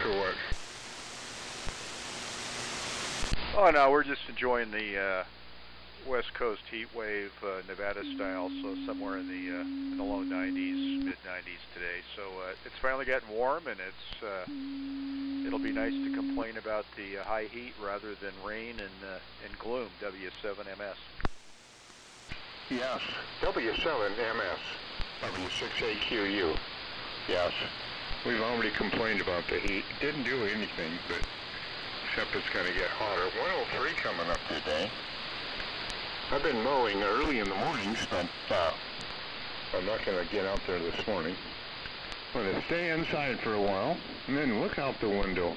or what? Oh no, we're just enjoying the West Coast heat wave, Nevada style. So somewhere in the low 90s, mid 90s today. So it's finally gotten warm, and it'll be nice to complain about the high heat rather than rain and gloom. W7MS. Yes, W7MS, W6AQU. Yes, we've already complained about the heat. Didn't do anything, but except it's going to get hotter. 103 coming up today. I've been mowing early in the mornings, but I'm not going to get out there this morning. I'm going to stay inside for a while, and then look out the window.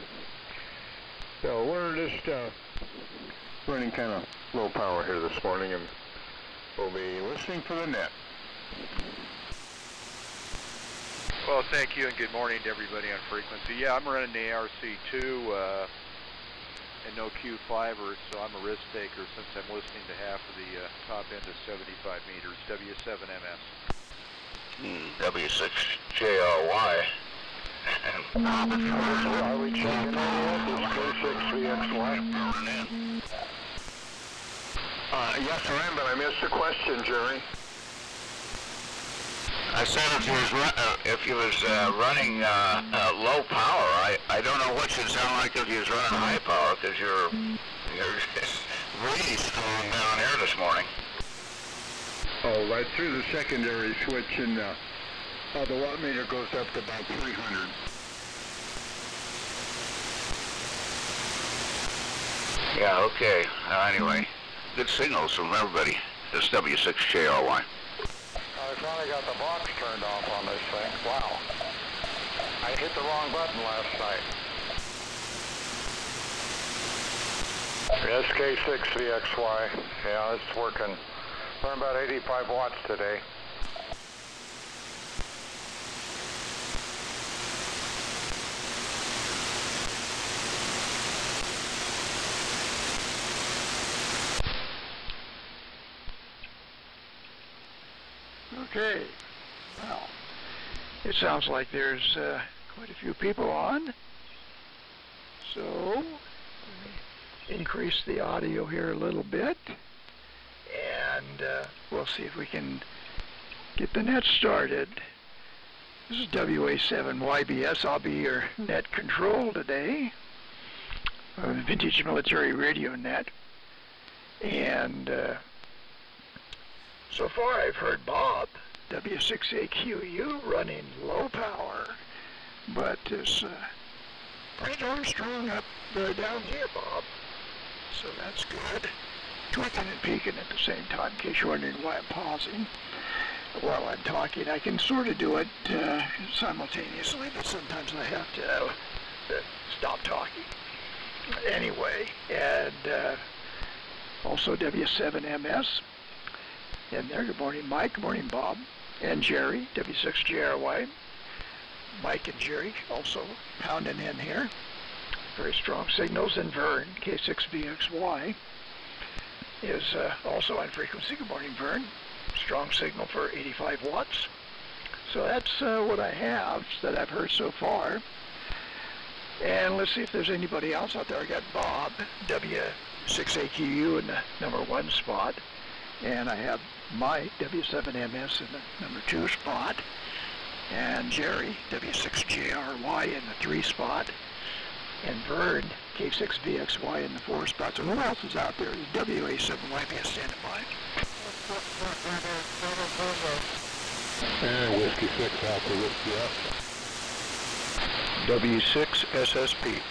So we're just running kind of low power here this morning, and we'll be listening for the net. Well, thank you, and good morning to everybody on frequency. Yeah, I'm running the ARC2 and no Q5er, so I'm a risk taker since I'm listening to half of the top end of 75 meters, W7MS. W6JRY. Are we checking in yet? This K6VXY? Yes, I am, but I missed the question, Jerry. I said if you was running low power, I don't know what should sound like if you was running high power, because you're really strong down here this morning. Oh, right through the secondary switch, and the watt meter goes up to about 300. Yeah, okay. Anyway, good signals from everybody. This W6JRY. I finally got the box turned off on this thing. Wow. I hit the wrong button last night. SK6VXY. Yeah, it's working. We're about 85 watts today. Okay, well, it sounds like there's quite a few people on, so let me increase the audio here a little bit, and we'll see if we can get the net started. This is WA7YBS. I'll be your net control today, Vintage Military Radio Net, and so far I've heard Bob, W6AQU, running low power, but it's pretty darn strong up down here, Bob. So that's good. Tweaking and peaking at the same time, in case you're wondering why I'm pausing while I'm talking. I can sort of do it simultaneously, but sometimes I have to stop talking. Anyway, and also W7MS. And there, good morning, Mike. Good morning, Bob. And Jerry, W6JRY. Mike and Jerry also pounding in here. Very strong signals. And Vern, K6VXY, is also on frequency. Good morning, Vern. Strong signal for 85 watts. So that's what I have that I've heard so far. And let's see if there's anybody else out there. I got Bob, W6AQU in the number 1 spot. And I have Mike, W7MS, in the number 2 spot, and Jerry, W6JRY, in the 3 spot, and Vern, K6VXY, in the 4 spot. So who else is out there? Is WA7YBS standing by? And Whiskey 6 out to Whiskey up. W6SSP.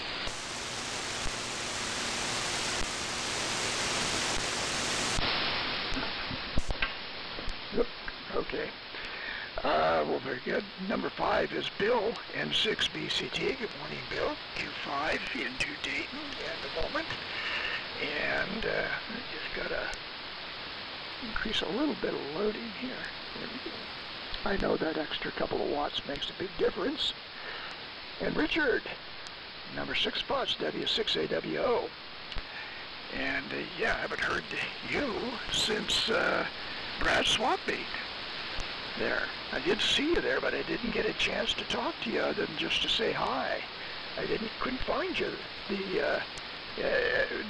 Okay. Well, very good. Number 5 is Bill, M6BCT. Good morning, Bill. Q5 into Dayton at the moment. And I just got to increase a little bit of loading here. There we go. I know that extra couple of watts makes a big difference. And Richard, number 6 spots, W6AWO. And yeah, I haven't heard you since Brad Swapbeat. There. I did see you there, but I didn't get a chance to talk to you other than just to say hi. couldn't find you.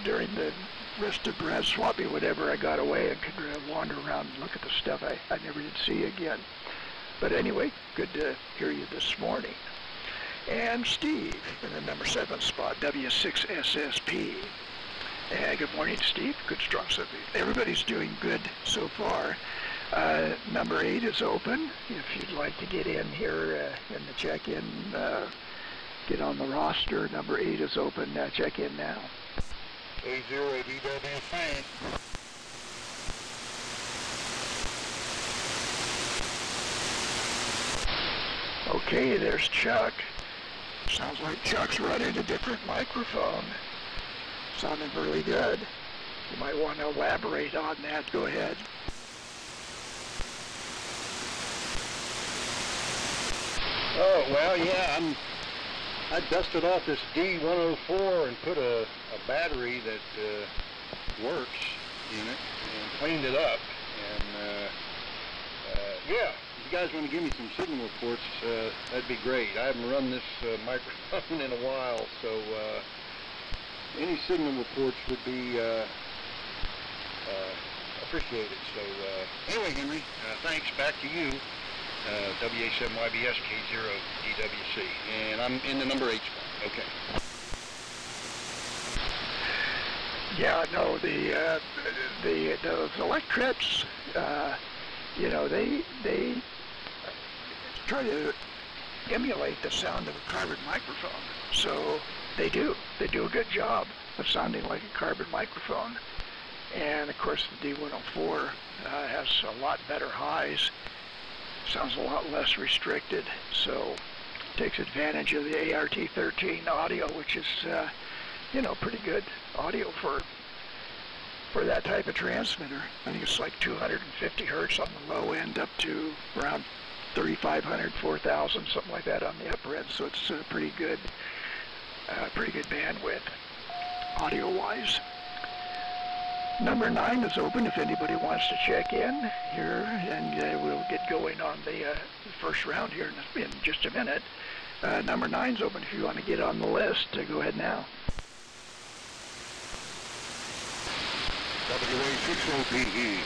During the rest of Brad Swampy, whatever, I got away and could wander around and look at the stuff I never did see again. But anyway, good to hear you this morning. And Steve in the number 7 spot, W6SSP. Good morning, Steve. Good, strong subject. Everybody's doing good so far. Number 8 is open. If you'd like to get in here in the check-in, get on the roster. Number 8 is open. Check in now. 80DWC. Okay, there's Chuck. Sounds like Chuck's running a different microphone. Sounding really good. You might want to elaborate on that. Go ahead. Oh, well, yeah, I dusted off this D104 and put a battery that works in it and cleaned it up. And, yeah, if you guys want to give me some signal reports, that'd be great. I haven't run this microphone in a while, so any signal reports would be appreciated. So, anyway, Henry, thanks. Back to you. WA7YBS K0DWC, and I'm in the number 8 spot. Okay. Yeah, no, those electrics, they try to emulate the sound of a carbon microphone. So they do a good job of sounding like a carbon microphone. And of course, the D104 has a lot better highs. Sounds a lot less restricted, so takes advantage of the ART13 audio, which is, pretty good audio for that type of transmitter. I think it's like 250 hertz on the low end, up to around 3,500, 4,000, something like that on the upper end. So it's pretty good bandwidth, audio-wise. Number 9 is open if anybody wants to check in here, and we'll get going on the first round here in just a minute. Number 9's open if you want to get on the list. Go ahead now. WA60PE.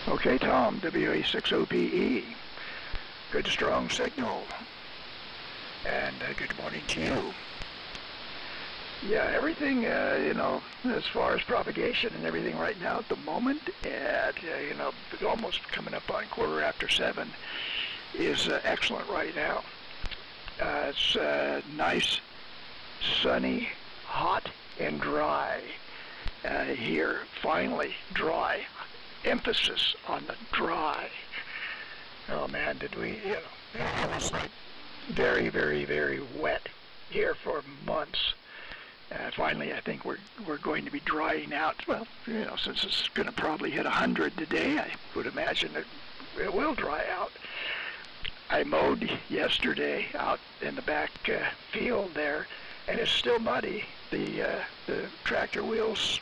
Okay, Tom, WA60PE. Good strong signal. And good morning to you. Yeah, everything, as far as propagation and everything right now at the moment, at, almost coming up on 7:15, is excellent right now. It's nice, sunny, hot, and dry here. Finally, dry. Emphasis on the dry. Oh, man, did we, it was like very, very, very wet here for months. Finally, I think we're going to be drying out. Well, since it's going to probably hit 100 today, I would imagine it will dry out. I mowed yesterday out in the back field there, and it's still muddy. The tractor wheels,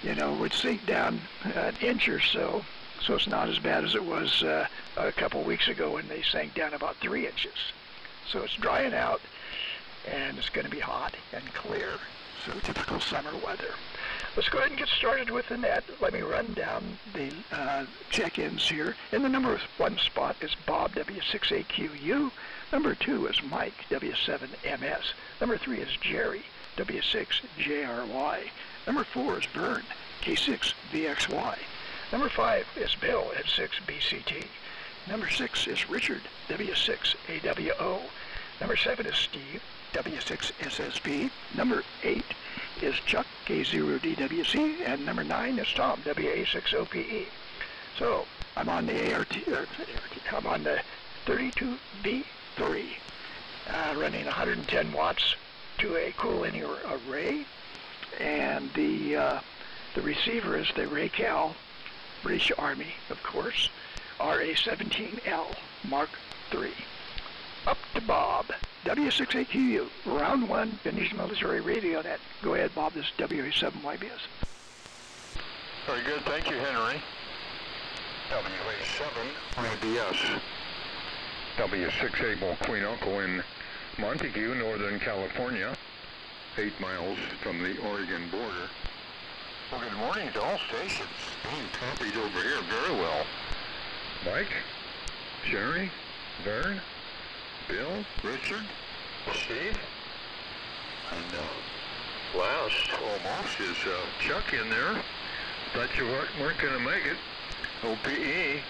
would sink down an inch or so. So it's not as bad as it was a couple weeks ago when they sank down about 3 inches. So it's drying out, and it's going to be hot and clear. So typical summer weather. Let's go ahead and get started with the net. Let me run down the check-ins here. In the number 1 spot is Bob, W6AQU. Number 2 is Mike, W7MS. Number 3 is Jerry, W6JRY. Number 4 is Vern, K6VXY. Number 5 is Bill at 6BCT. Number 6 is Richard, W6AWO. Number 7 is Steve, W6SSP. Number 8 is Chuck, K0DWC. And number 9 is Tom, WA60PE. So I'm on the I'm on the 32B3, running 110 watts to a cool linear array. And the receiver is the Raycal British Army, of course, RA-17L Mark III. Up to Bob, W6AQU, round 1, Finnish Military Radio Net. Go ahead, Bob, this is WA7YBS. Very good, thank you, Henry. WA7 YBS. W6 Able Queen Uncle in Montague, Northern California, 8 miles from the Oregon border. Well, good morning to all stations. Being copied over here very well. Mike, Jerry, Vern, Bill, Richard, Steve, and last almost is Chuck in there. Thought you weren't going to make it. OPE.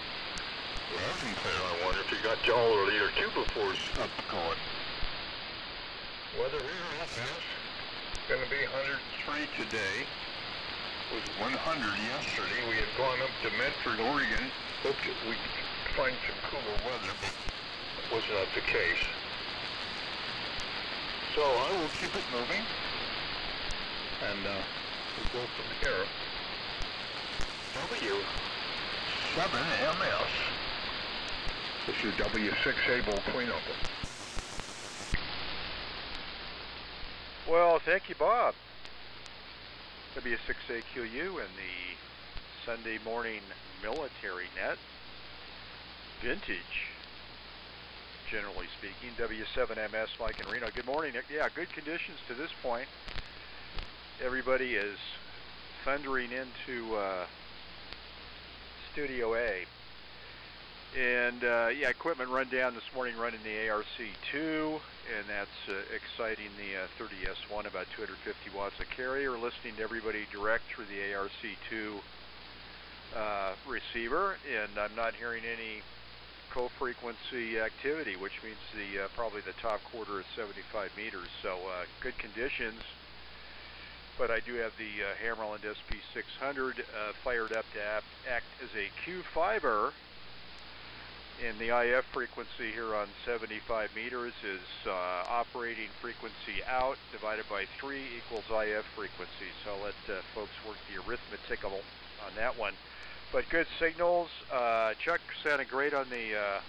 I wonder if you got y'all or leader 2 before it's up going. Weather here is going to be 103 today. It was 100 yesterday. We had gone up to Medford, Oregon. Hoped that we'd find some cooler weather, but that was not the case. So I will keep it moving, and we'll go from here. W7MS. This is W6 Able Queen Uncle. Well, thank you, Bob. W6AQU and the Sunday Morning Military Net. Vintage, generally speaking. W7MS, Mike and Reno. Good morning. Yeah, good conditions to this point. Everybody is thundering into Studio A. And yeah, equipment rundown this morning running the ARC2, and that's exciting the 30S1, about 250 watts of carrier. Listening to everybody direct through the ARC2 receiver, and I'm not hearing any co-frequency activity, which means the probably the top quarter is 75 meters. So good conditions. But I do have the Hammerland SP600 fired up to act as a Q5er. And the IF frequency here on 75 meters is operating frequency out divided by 3 equals IF frequency. So I'll let folks work the arithmetical on that one. But good signals. Chuck sounded great on the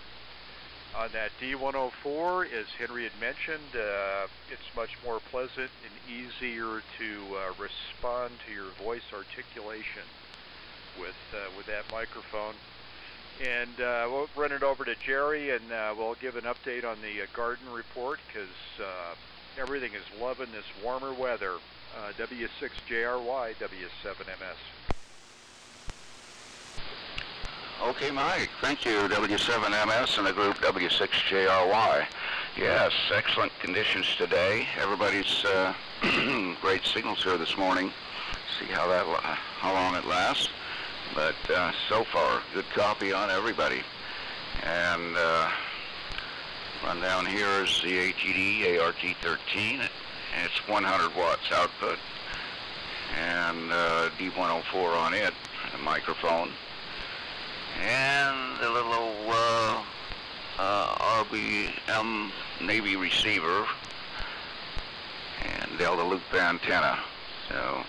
on that D104. As Henry had mentioned, it's much more pleasant and easier to respond to your voice articulation with that microphone. And we'll run it over to Jerry, and we'll give an update on the garden report, because everything is loving this warmer weather. W6JRY, W7MS. Okay, Mike. Thank you, W7MS and the group W6JRY. Yes, excellent conditions today. Everybody's great signals here this morning. See how long it lasts. But so far, good copy on everybody. And run down here is the ATD ART13. It's 100 watts output. And D104 on it, the microphone. And the little RBM Navy receiver. And Delta Loop antenna. So,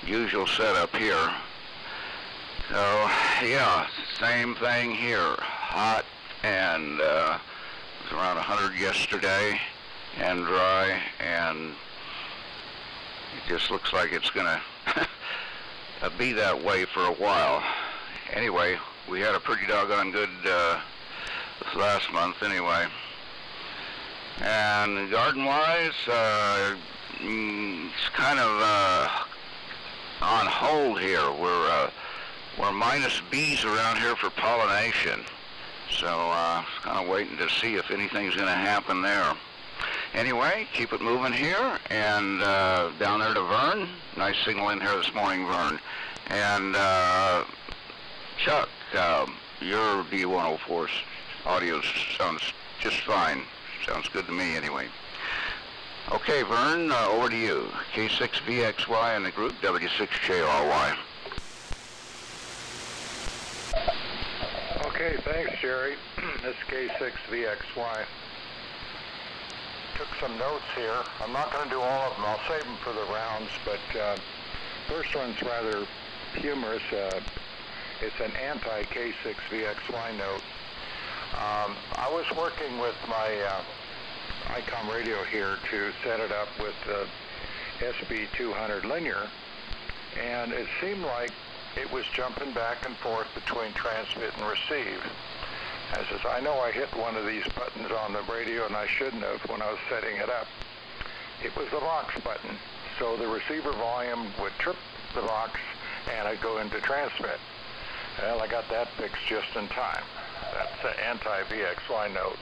usual setup here. So, yeah, same thing here. Hot, and it was around 100 yesterday, and dry, and it just looks like it's going to be that way for a while. Anyway, we had a pretty doggone good this last month anyway. And garden-wise, it's kind of on hold here. We're minus bees around here for pollination, so kind of waiting to see if anything's going to happen there. Anyway, keep it moving here, and down there to Vern. Nice signal in here this morning, Vern. And Chuck, your D104's audio sounds just fine. Sounds good to me anyway. Okay, Vern, over to you. K6VXY and the group W6JRY. Okay, thanks, Jerry. This is K6VXY. Took some notes here. I'm not going to do all of them. I'll save them for the rounds, but first one's rather humorous. It's an anti-K6VXY note. I was working with my ICOM radio here to set it up with the SB200 linear, and it seemed like it was jumping back and forth between transmit and receive. I says, I know I hit one of these buttons on the radio and I shouldn't have when I was setting it up. It was the Vox button. So the receiver volume would trip the Vox and I'd go into transmit. Well, I got that fixed just in time. That's the anti-VXY note.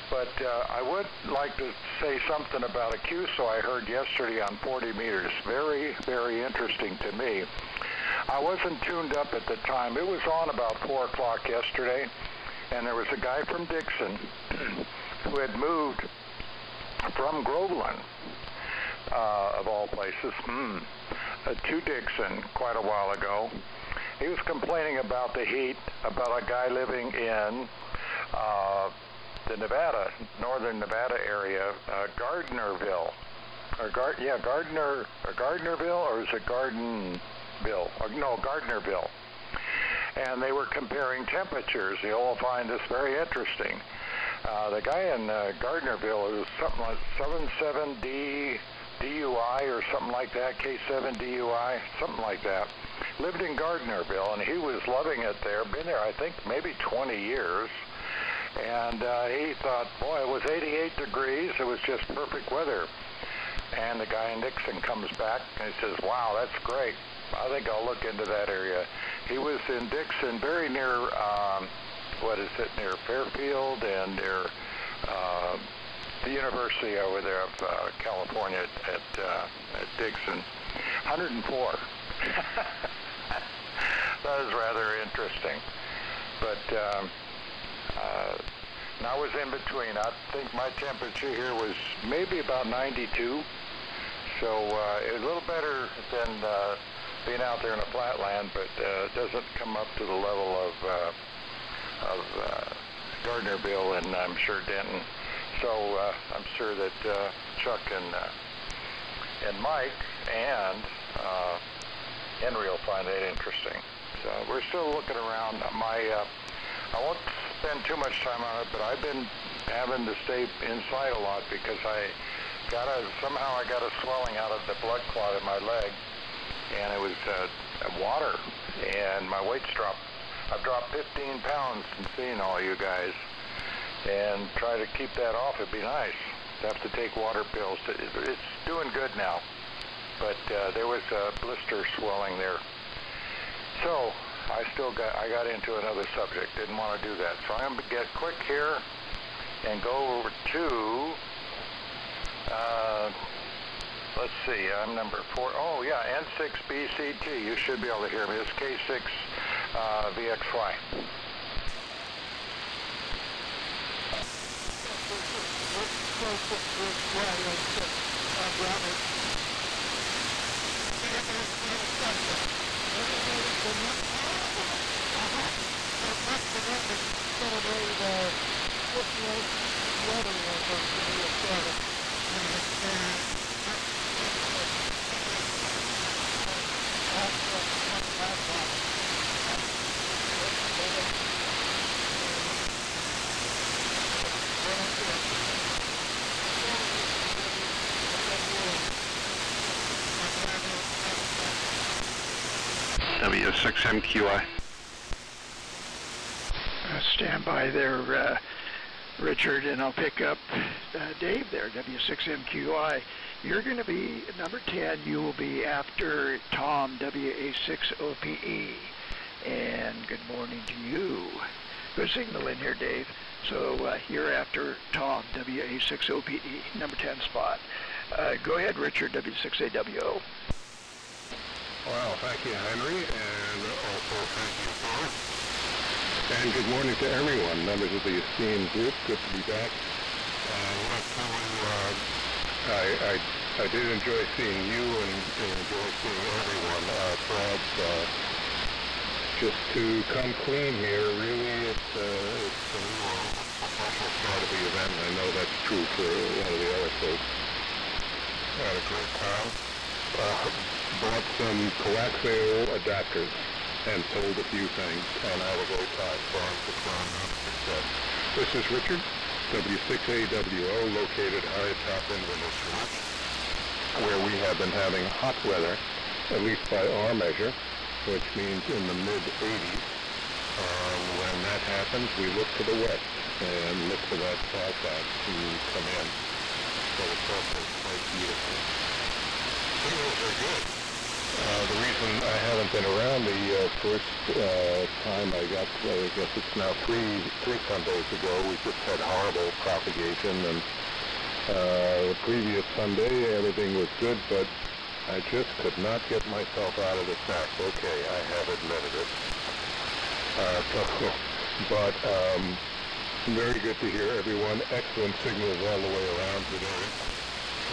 But I would like to say something about a QSO I heard yesterday on 40 meters. Very, very interesting to me. I wasn't tuned up at the time. It was on about 4 o'clock yesterday, and there was a guy from Dixon who had moved from Groveland, of all places, to Dixon quite a while ago. He was complaining about the heat, about a guy living in the northern Nevada area, Gardnerville, Gardnerville, or is it Gardenville? No, Gardnerville. And they were comparing temperatures. You'll find this very interesting. The guy in Gardnerville is something like 77D DUI or something like that, K7 DUI, something like that. Lived in Gardnerville, and he was loving it there. Been there, I think, maybe 20 years. And he thought, boy, it was 88 degrees. It was just perfect weather. And the guy in Dixon comes back, and he says, wow, that's great. I think I'll look into that area. He was in Dixon, very near, near Fairfield and near the University over there of California at Dixon. 104. That was rather interesting. But and I was in between. I think my temperature here was maybe about 92. So it was a little better than being out there in a flatland, but it doesn't come up to the level of Gardnerville and I'm sure Denton. So I'm sure that Chuck and Mike and Henry will find that interesting. So we're still looking around. I won't spend too much time on it, but I've been having to stay inside a lot because somehow I got a swelling out of the blood clot in my leg, and it was water, and my weight's dropped. I've dropped 15 pounds since seeing all you guys, and try to keep that off. It'd be nice to have to take water pills. It's doing good now, but there was a blister swelling there. So I got into another subject. Didn't want to do that. So I'm going to get quick here and go over to, let's see, I'm number 4. Oh, yeah, N6BCT. You should be able to hear me. It's K6 VXY. W6MQI. Stand by there, Richard, and I'll pick up Dave there, W6MQI. You're going to be number 10. You will be after Tom, WA6OPE. And good morning to you. Good signal in here, Dave. So you're after Tom, WA6OPE, number 10 spot. Go ahead, Richard, W6AWO. Well, thank you, Henry, and also thank you, Paul. And good morning to everyone, members of the esteemed group. Good to be back. I did enjoy seeing you and enjoy seeing everyone. Perhaps just to come clean here, really, it's a special part of the event, and I know that's true for one of the other folks. I had a great time. Bought some coaxial adapters and sold a few things, and I had a great time. Farm to farm success. This is Richard, W6AWO, located high atop Inverness Ridge, where we have been having hot weather, at least by our measure, which means in the mid-80s. When that happens, we look to the west and look for that fog bank to come in. So the surface is quite beautiful. Signals are good. The reason I haven't been around the first time I got, I guess it's now three Sundays ago, we just had horrible propagation, and the previous Sunday everything was good, but I just could not get myself out of the sack. Okay, I have admitted it. But very good to hear everyone. Excellent signals all the way around today.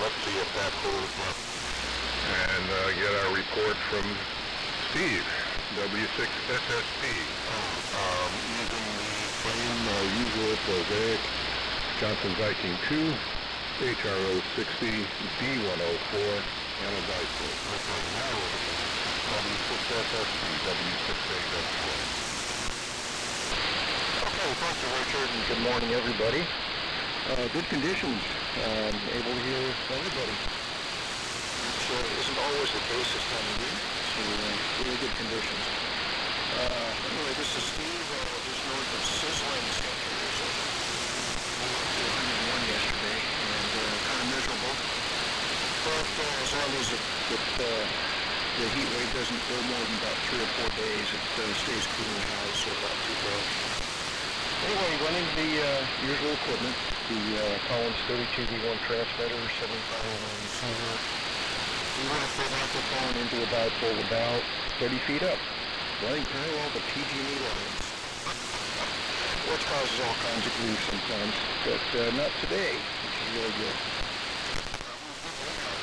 Let's see if that holds up. And get our report from Steve, W6SSP. Using the same usual prosaic Johnson Viking 2, HRO 60, D104, and a bicycle. W6SSP, W6AW. Okay, thank you, Richard, and good morning, everybody. Good conditions. Able to hear everybody. Which isn't always the case this time of year, so really good conditions. Anyway, this is Steve, just north of sizzling temperatures. We went to 101 yesterday, and kind of miserable. But as long as the heat wave doesn't go more than about 3 or 4 days, it stays cool in the house, so not too bad. Anyway, running the usual equipment, the Collins 32V1 transmitter, 75 receiver. We run a full microphone into a dipole about 30 feet up, running parallel to PG&E lines, which causes all kinds of grief sometimes, but not today, which is really good.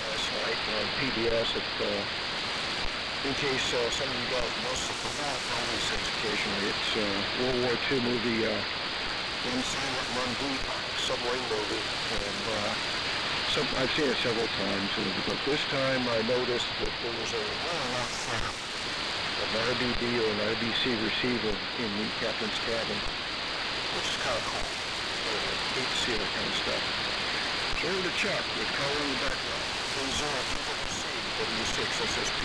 Last night on PBS, in case some of you guys missed it, but not always occasionally, it's World War II movie, Run Silent, Run Deep, submarine movie, and I've seen it several times, but this time I noticed that there was a an RBD or an RBC receiver in the captain's cabin, which is kind of cool. Hate to see that kind of stuff. So over to Chuck with color in the background. K0 W6SSP.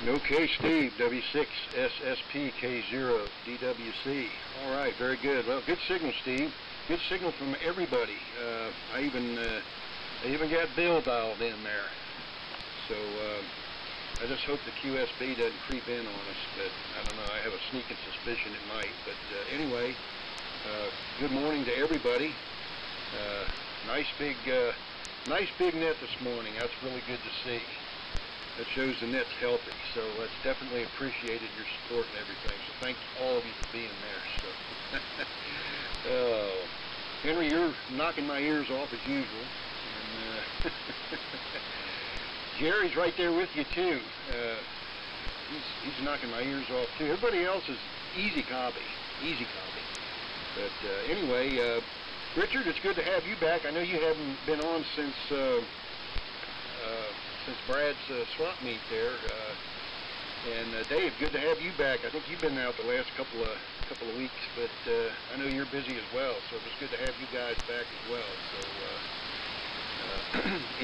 Okay, Steve, W6SSP K0 DWC. All right, very good. Well, good signal, Steve. Good signal from everybody. I even got Bill dialed in there. So I just hope the QSB doesn't creep in on us, but I don't know. I have a sneaking suspicion it might. But anyway, good morning to everybody. Nice big net this morning. That's really good to see. That shows the net's healthy, so that's definitely appreciated, your support and everything. So thank all of you for being there. So, Henry, you're knocking my ears off as usual. And, Jerry's right there with you too. He's knocking my ears off too. Everybody else is easy copy. But anyway, Richard, it's good to have you back. I know you haven't been on since Brad's swap meet there, and Dave, good to have you back. I think you've been out the last couple of weeks, but I know you're busy as well, so it was good to have you guys back as well. So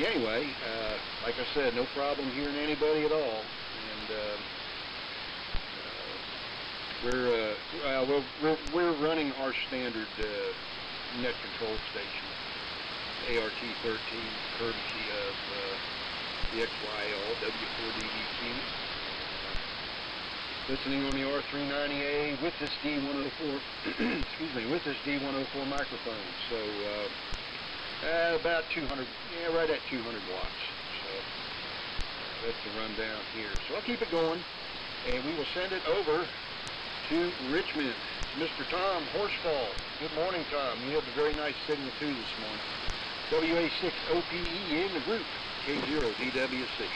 anyway, like I said, no problem hearing anybody at all, and we're running our standard net control station, ART13, courtesy of the XYL W4DVQ. Listening on the R390A with this D104, excuse me, with this D104 microphone. So about 200, right at 200 watts. So that's the rundown here. So I'll keep it going, and we will send it over to Richmond. Mr. Tom Horsfall. Good morning, Tom. You have a very nice signal too this morning. WA6OPE in the group. K0 DWC.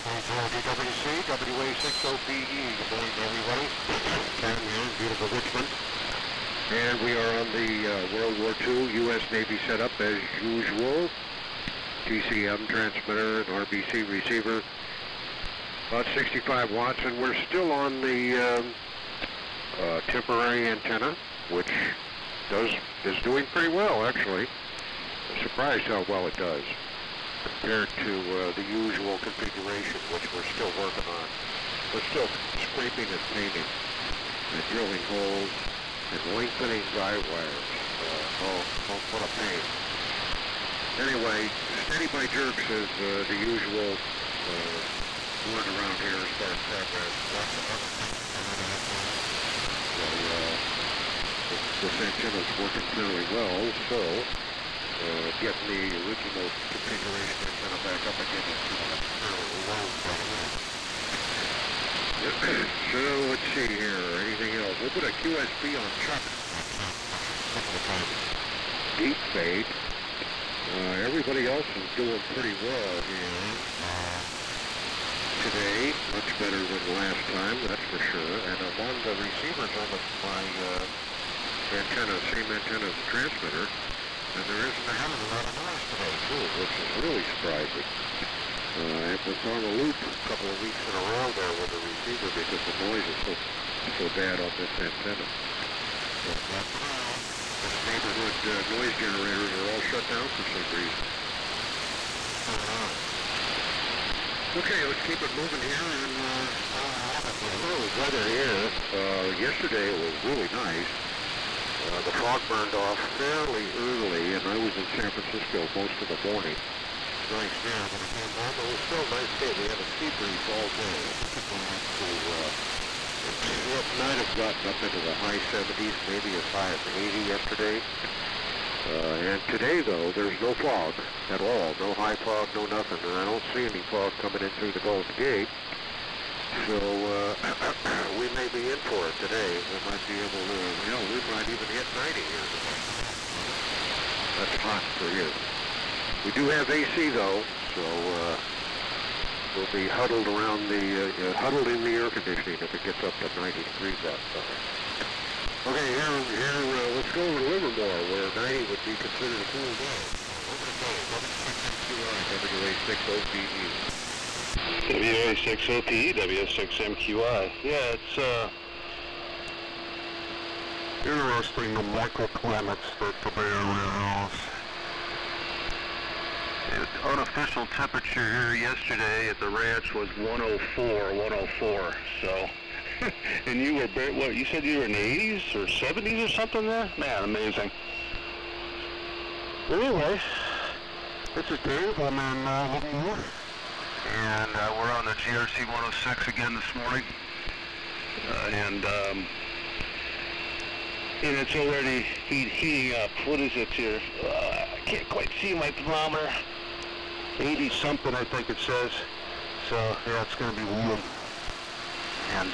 DWC, WA6OPE. Good morning, everybody. Tom here, beautiful Richmond. And we are on the World War II U.S. Navy setup as usual. TCM transmitter and RBC receiver. About 65 watts, and we're still on the temporary antenna, which is doing pretty well, actually. surprised how well it does compared to the usual configuration, which we're still working on. We're still scraping and painting and drilling holes and lengthening guide wires. What a pain. Anyway, steady by jerks is the usual word around here as far as progress. This antenna's working fairly well, so getting the original configuration antenna back up again is fairly low. So let's see here, anything else? We'll put a QSB on Chuck. Deep fade. Everybody else is doing pretty well here today, much better than last time, that's for sure. And among the receivers on my antenna, same antenna as the transmitter, and there isn't a hell of a lot of noise today too, which is really surprising. It was on a loop a couple of weeks in a row there with the receiver because the noise is so bad on this antenna. This neighborhood noise generators are all shut down for some reason. Okay, let's keep it moving here and weather here. Yesterday it was really nice. The fog burned off fairly early, and I was in San Francisco most of the morning. Nice there, when I came home, it was still a nice day. We had a sea breeze all day. It might have gotten up into the high 70s, maybe as high as 80 yesterday. And today, though, there's no fog at all. No high fog, no nothing. And I don't see any fog coming in through the Golden Gate. So we may be in for it today. We might be able to, we might even hit 90 here. That's hot for you. We do have AC, though, so we'll be huddled around huddled in the air conditioning if it gets up to 90 degrees outside. Okay, here, let's go over to Livermore, where 90 would be considered a cool day. Over to WA6OPE. WA6OPE, W6MQI. Yeah, it's interesting, the microclimates that the Bay Area has. The unofficial temperature here yesterday at the ranch was 104, so. And you were, what, you said you were in the 80s or 70s or something there? Man, amazing. Anyway, this is Dave. I'm in Livermore. And we're on the GRC 106 again this morning. And it's already heating up. What is it here? I can't quite see my thermometer. 80 something, I think it says. So yeah, it's going to be warm. And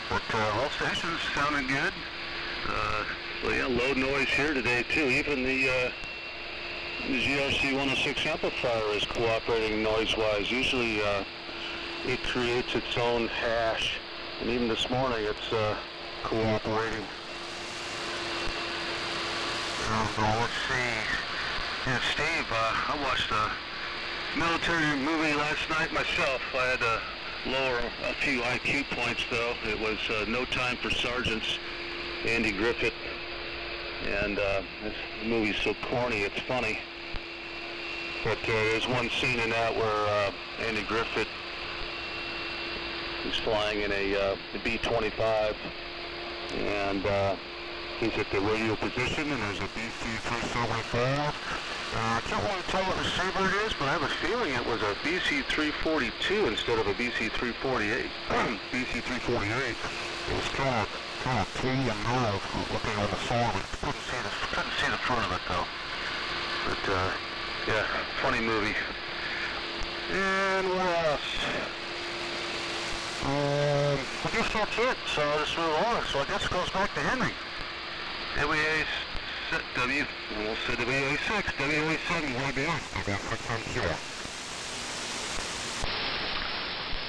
but all stations sounding good. Well, yeah, low noise here today too. Even the GRC 106 amplifier is cooperating noise-wise. Usually it creates its own hash, and even this morning it's cooperating. Let's see. Yeah, Steve, I watched a military movie last night myself. I had to lower a few IQ points though. It was No Time for Sergeants, Andy Griffith. And this movie's so corny, it's funny. But there's one scene in that where Andy Griffith is flying in a B-25, and he's at the radio position, and there's a BC-374. I can't really tell what receiver it is, but I have a feeling it was a BC-342 instead of a BC-348. BC-348. It was kind of cool and nerve looking on the phone. We couldn't see the front of it though. But yeah, funny movie. And what else? I guess that's it. So I'll just move on. So I guess it goes back to Henry. Almost said WA6, WA7, YBS.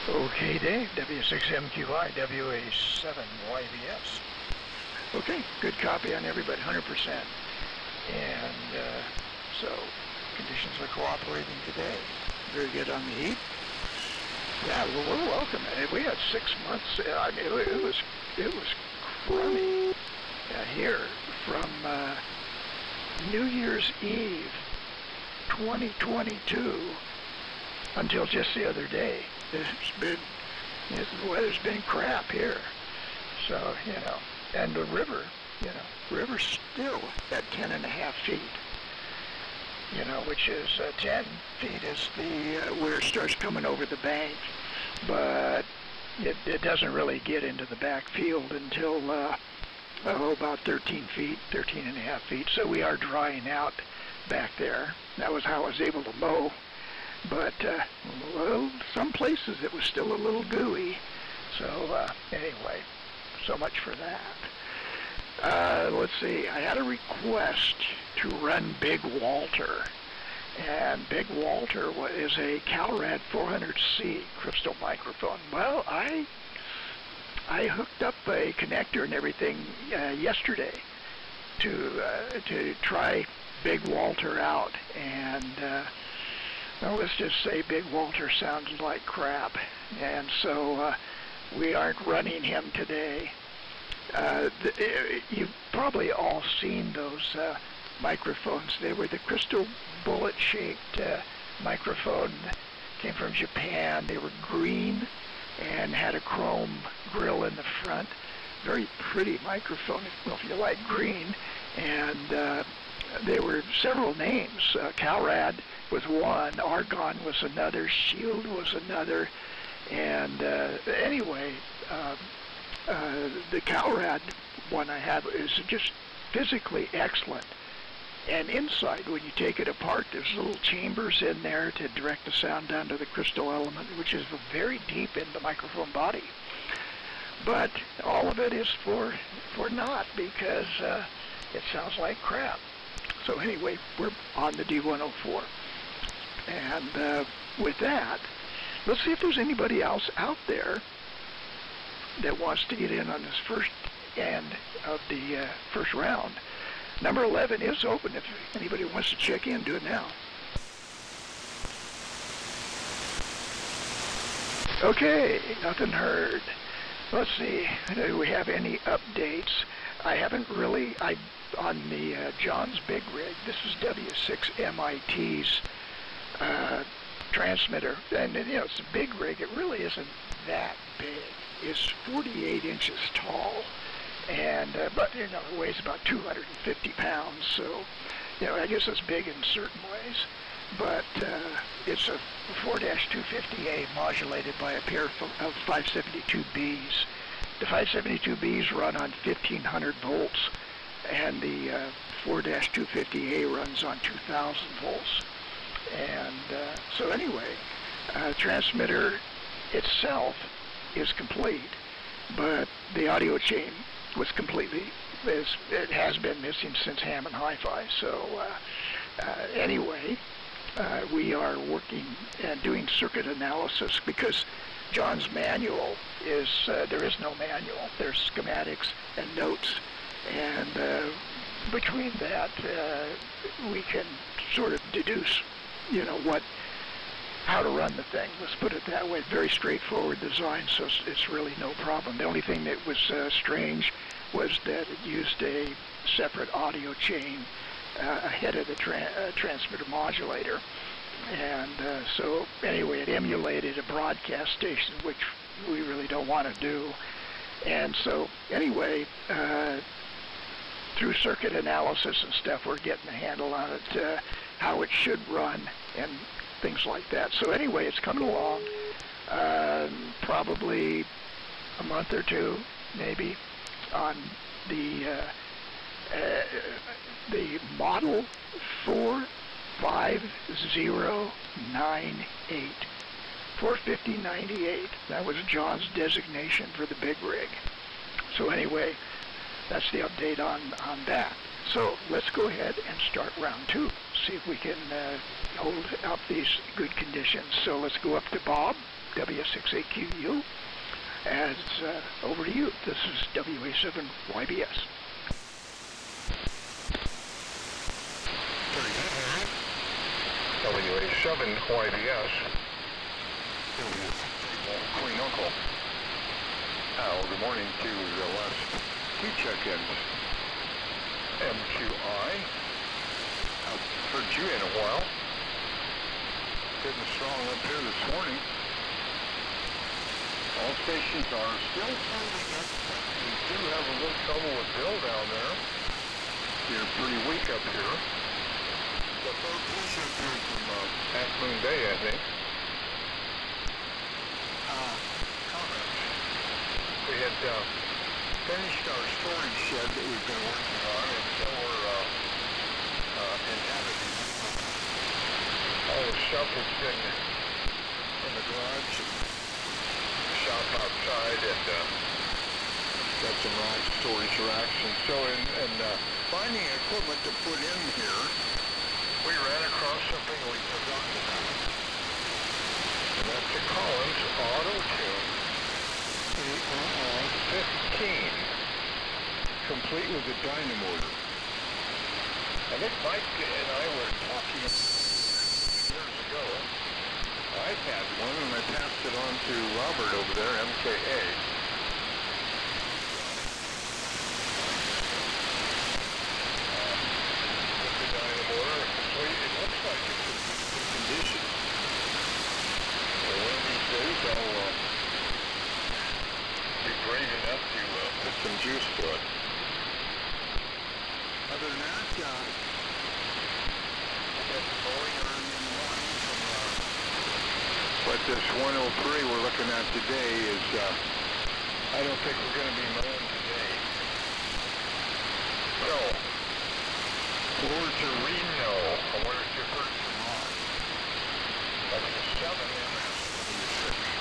Okay, Dave, W6MQI, WA7YBS. Okay, good copy on everybody, 100%. And so conditions are cooperating today. Very good on the heat. Yeah, well, we're welcome. We had 6 months. I mean, it was crummy here from New Year's Eve 2022 until just the other day. The weather's been crap here. So, and the river's still at 10.5 feet. Which is 10 feet is where it starts coming over the bank, but it doesn't really get into the backfield until about 13 and a half feet. So we are drying out back there. That was how I was able to mow. But some places it was still a little gooey. So anyway, so much for that. Let's see. I had a request to run Big Walter. And Big Walter is a Calrad 400C crystal microphone. Well, I hooked up a connector and everything yesterday to try Big Walter out, and let's just say Big Walter sounds like crap, and so we aren't running him today. You've probably all seen those microphones. They were the crystal bullet-shaped microphone. Came from Japan. They were green and had a chrome grill in the front. Very pretty microphone, if you like green. And there were several names. Calrad was one, Argon was another, Shield was another. And anyway, the Calrad one I have is just physically excellent. And inside, when you take it apart, there's little chambers in there to direct the sound down to the crystal element, which is very deep in the microphone body. But all of it is for naught, because it sounds like crap. So anyway, we're on the D104. And with that, let's see if there's anybody else out there that wants to get in on this first end of the first round. Number 11 is open. If anybody wants to check in, do it now. Okay, nothing heard. Let's see, do we have any updates? I haven't really, on the John's Big Rig, this is W6MIT's transmitter, and it's a big rig. It really isn't that big. It's 48 inches tall. And but it weighs about 250 pounds, so I guess it's big in certain ways. But it's a 4-250A modulated by a pair of 572Bs. The 572Bs run on 1500 volts, and the 4-250A runs on 2000 volts. And so anyway, transmitter itself is complete, but the audio chain was it has been missing since Ham and Hi-Fi. So anyway, we are working and doing circuit analysis, because John's manual is, there is no manual. There's schematics and notes, and between that, we can sort of deduce, how to run the thing. Let's put it that way. Very straightforward design, so it's really no problem. The only thing that was strange was that it used a separate audio chain ahead of the transmitter modulator. And so anyway, it emulated a broadcast station, which we really don't want to do. And so anyway, through circuit analysis and stuff, we're getting a handle on it, how it should run and things like that. So anyway, it's coming along, probably a month or two, maybe, on the model 45098, 45098. That was John's designation for the big rig. So anyway, that's the update on that. So let's go ahead and start round two. See if we can hold up these good conditions. So let's go up to Bob, W6AQU, and over to you. This is WA7YBS. WA7YBS. Queen Uncle. Good morning to the last two check-ins. MQI. I've heard you in a while. getting strong up here this morning. All stations are still turning up, but we do have a little trouble with Bill down there. You're pretty weak up here. The third push up here from Half Moon Bay, I think. Comments. We had finished our storage shed that we've been working on, and so we're inhabiting all the stuff that's been in the garage, shop outside, and got some rock storage racks. And so in finding equipment to put in here, we ran across something we'd forgotten about. And that's the Collins Auto Tune 15, complete with a dynamotor. I think Mike and I were talking years ago. I had one and I passed it on to Robert over there, MKA. With the dynamotor, so it looks like it's in good condition. So one of these days I'll be brave enough to put some juice to it. Other than that, but this 103 we're looking at today is, I don't think we're going to be mowing today. So, words are Reno. I wonder if you've heard from Ron. That's the 7 MS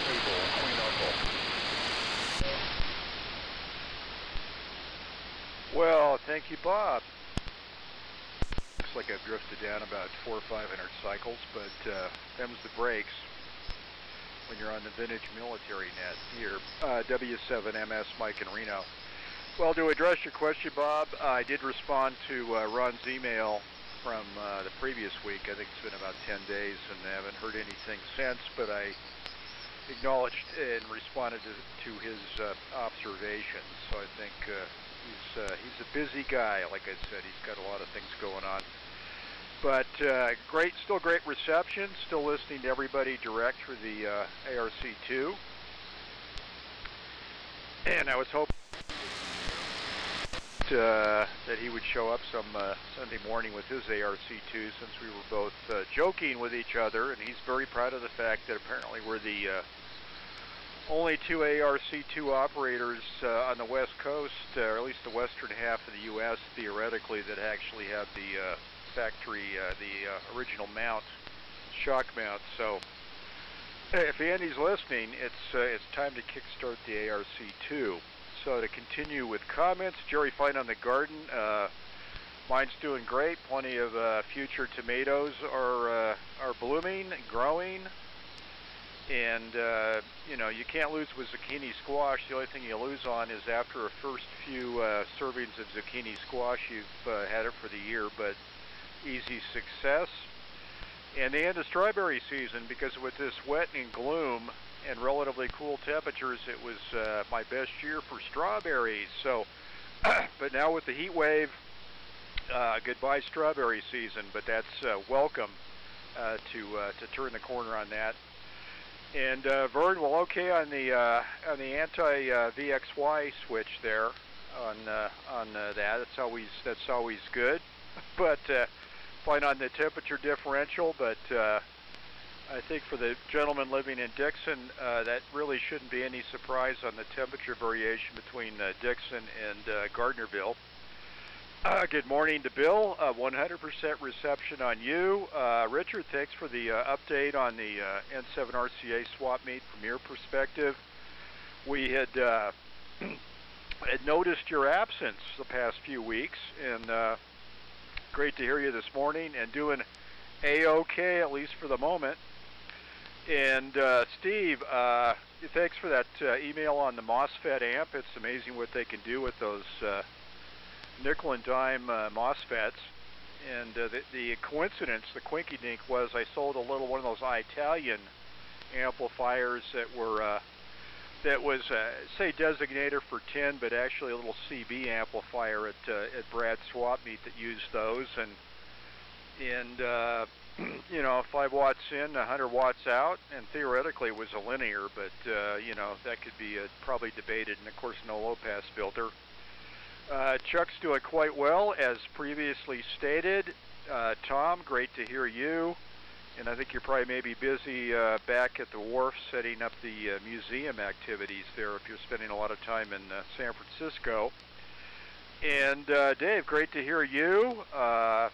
label, Queen Uncle. Well, thank you, Bob. Looks like I've drifted down about 400 or 500 cycles, but them's the brakes when you're on the vintage military net here. W7MS Mike in Reno. Well, to address your question, Bob, I did respond to Ron's email from the previous week. I think it's been about 10 days, and I haven't heard anything since, but I acknowledged and responded to his observations. So I think he's a busy guy. Like I said, he's got a lot of things going on. But still great reception. Still listening to everybody direct through the ARC2. And I was hoping that he would show up some Sunday morning with his ARC2, since we were both joking with each other. And he's very proud of the fact that apparently we're the only two ARC2 operators on the West Coast, or at least the western half of the U.S., theoretically, that actually have the factory, the original mount, shock mount. So if Andy's listening, it's time to kickstart the ARC2. So to continue with comments, Jerry Fine on the garden. Mine's doing great. Plenty of future tomatoes are blooming, growing. And, you can't lose with zucchini squash. The only thing you lose on is after a first few servings of zucchini squash, you've had it for the year, but easy success. And the end of strawberry season, because with this wet and gloom and relatively cool temperatures, it was my best year for strawberries. So, but now with the heat wave, goodbye strawberry season, but that's welcome to turn the corner on that. And Vern, well, okay on the anti-VXY switch there on that. That's always good. But fine on the temperature differential. But I think for the gentleman living in Dixon, that really shouldn't be any surprise on the temperature variation between Dixon and Gardnerville. Good morning to Bill. 100% reception on you. Richard, thanks for the update on the N7 RCA swap meet from your perspective. We had had noticed your absence the past few weeks, and great to hear you this morning, and doing A-OK, at least for the moment. And Steve, thanks for that email on the MOSFET amp. It's amazing what they can do with those nickel and dime MOSFETs. And the coincidence, the quinky dink, was I sold a little one of those Italian amplifiers that were that was say designator for 10, but actually a little CB amplifier at Brad's swap meet that used those. And you know, 5 watts in, 100 watts out, and theoretically it was a linear, but, you know, that could be probably debated, and of course no low-pass filter. Chuck's doing quite well, as previously stated. Tom, great to hear you. And I think you're probably maybe busy back at the wharf setting up the museum activities there if you're spending a lot of time in San Francisco. And Dave, great to hear you. A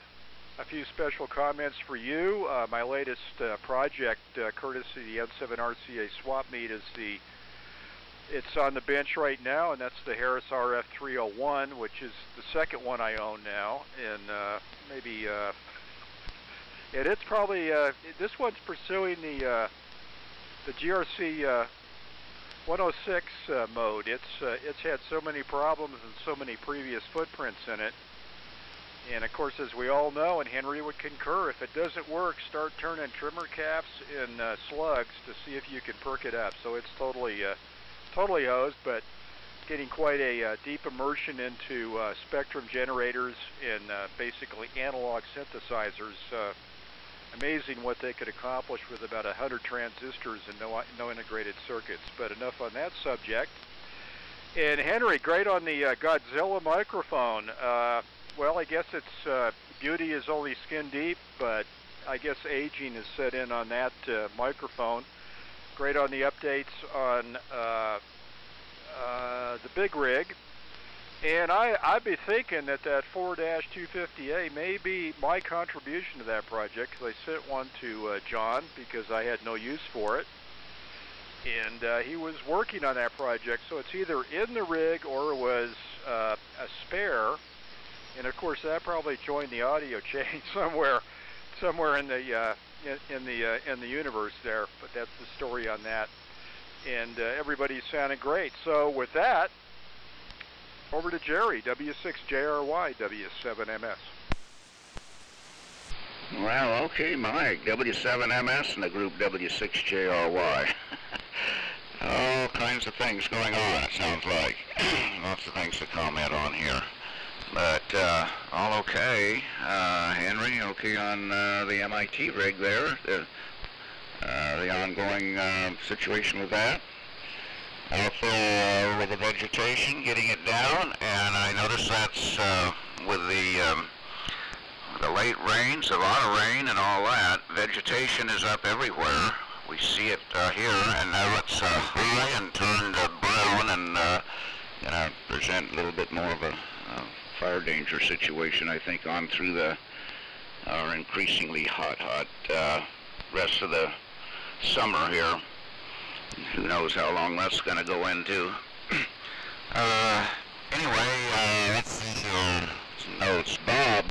few special comments for you. My latest project, courtesy of the N7 RCA swap meet, is it's on the bench right now, and that's the Harris RF 301, which is the second one I own now, and maybe. And it's probably this one's pursuing the GRC 106 mode. It's had so many problems and so many previous footprints in it. And of course, as we all know, and Henry would concur, if it doesn't work, start turning trimmer caps in slugs to see if you can perk it up. So it's totally hosed, but getting quite a deep immersion into spectrum generators and basically analog synthesizers. Amazing what they could accomplish with about 100 transistors and no integrated circuits. But enough on that subject. And Henry, great on the Godzilla microphone. Well, I guess its beauty is only skin deep, but I guess aging has set in on that microphone. Great on the updates on the big rig. And I'd be thinking that 4-250A may be my contribution to that project, because I sent one to John because I had no use for it. And he was working on that project, so it's either in the rig or it was a spare. And of course, that probably joined the audio chain somewhere in the universe there. But that's the story on that. And everybody's sounding great. So with that, over to Jerry, W6JRY, W7MS. Well, okay, Mike, W7MS and the group W6JRY. All kinds of things going on, it sounds like. Lots of things to comment on here. But all okay. Henry, okay on the MIT rig there, the ongoing situation with that. Also with the vegetation, getting it down, and I noticed that's with the late rains, a lot of rain and all that, vegetation is up everywhere. We see it here, and now it's high and turned brown and going to present a little bit more of a fire danger situation, I think, on through our increasingly hot rest of the summer here. Who knows how long that's going to go into. Anyway, let's see your notes. Bob,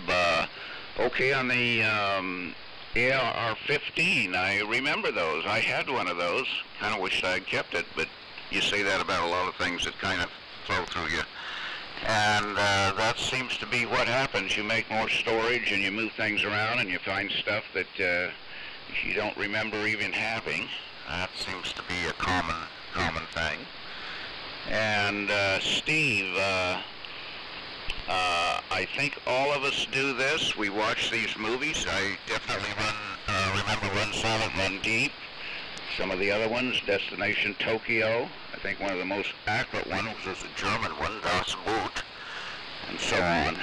okay on the AR-15. I remember those. I had one of those. Kind of wished I'd kept it, but you say that about a lot of things that kind of flow through you. And that seems to be what happens. You make more storage and you move things around and you find stuff that you don't remember even having. That seems to be a common thing. And Steve, I think all of us do this. We watch these movies. I definitely remember Run Silent, Run Deep. Some of the other ones, Destination Tokyo. I think one of the most accurate ones was a German one, Das Boot, and so on.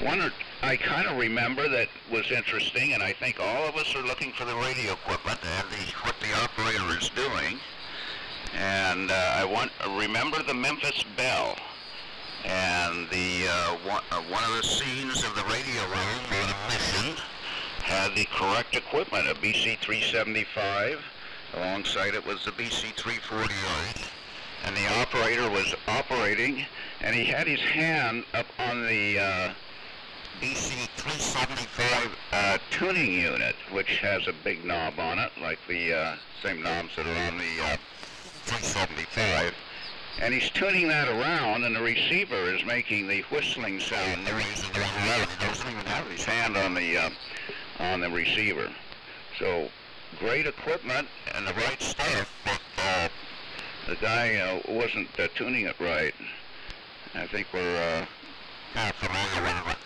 One I kind of remember that was interesting, and I think all of us are looking for the radio equipment and what the operator is doing. And I remember the Memphis Bell, and one of the scenes of the radio room on a mission had the correct equipment, a BC-375. Alongside it was the BC-348, and the operator was operating, and he had his hand up on the BC-375 tuning unit, which has a big knob on it, like the same knobs that are on the 375. And he's tuning that around, and the receiver is making the whistling sound. He doesn't even have his hand on the receiver. So great equipment and the right stuff, but the guy wasn't tuning it right. I think we're kind of familiar with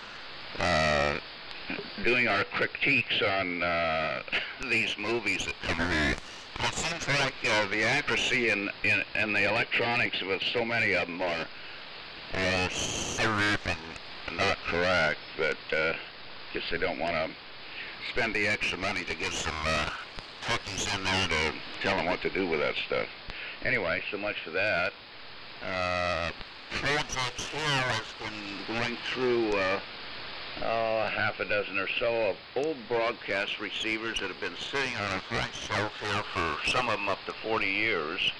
doing our critiques on these movies that come out. It seems like the accuracy and the electronics with so many of them are not correct, but guess they don't want to spend the extra money to get some techies in there to tell them what to do with that stuff. Anyway, so much for that. Projects here has been going through half a dozen or so of old broadcast receivers that have been sitting on a front shelf here for some of them up to 40 years,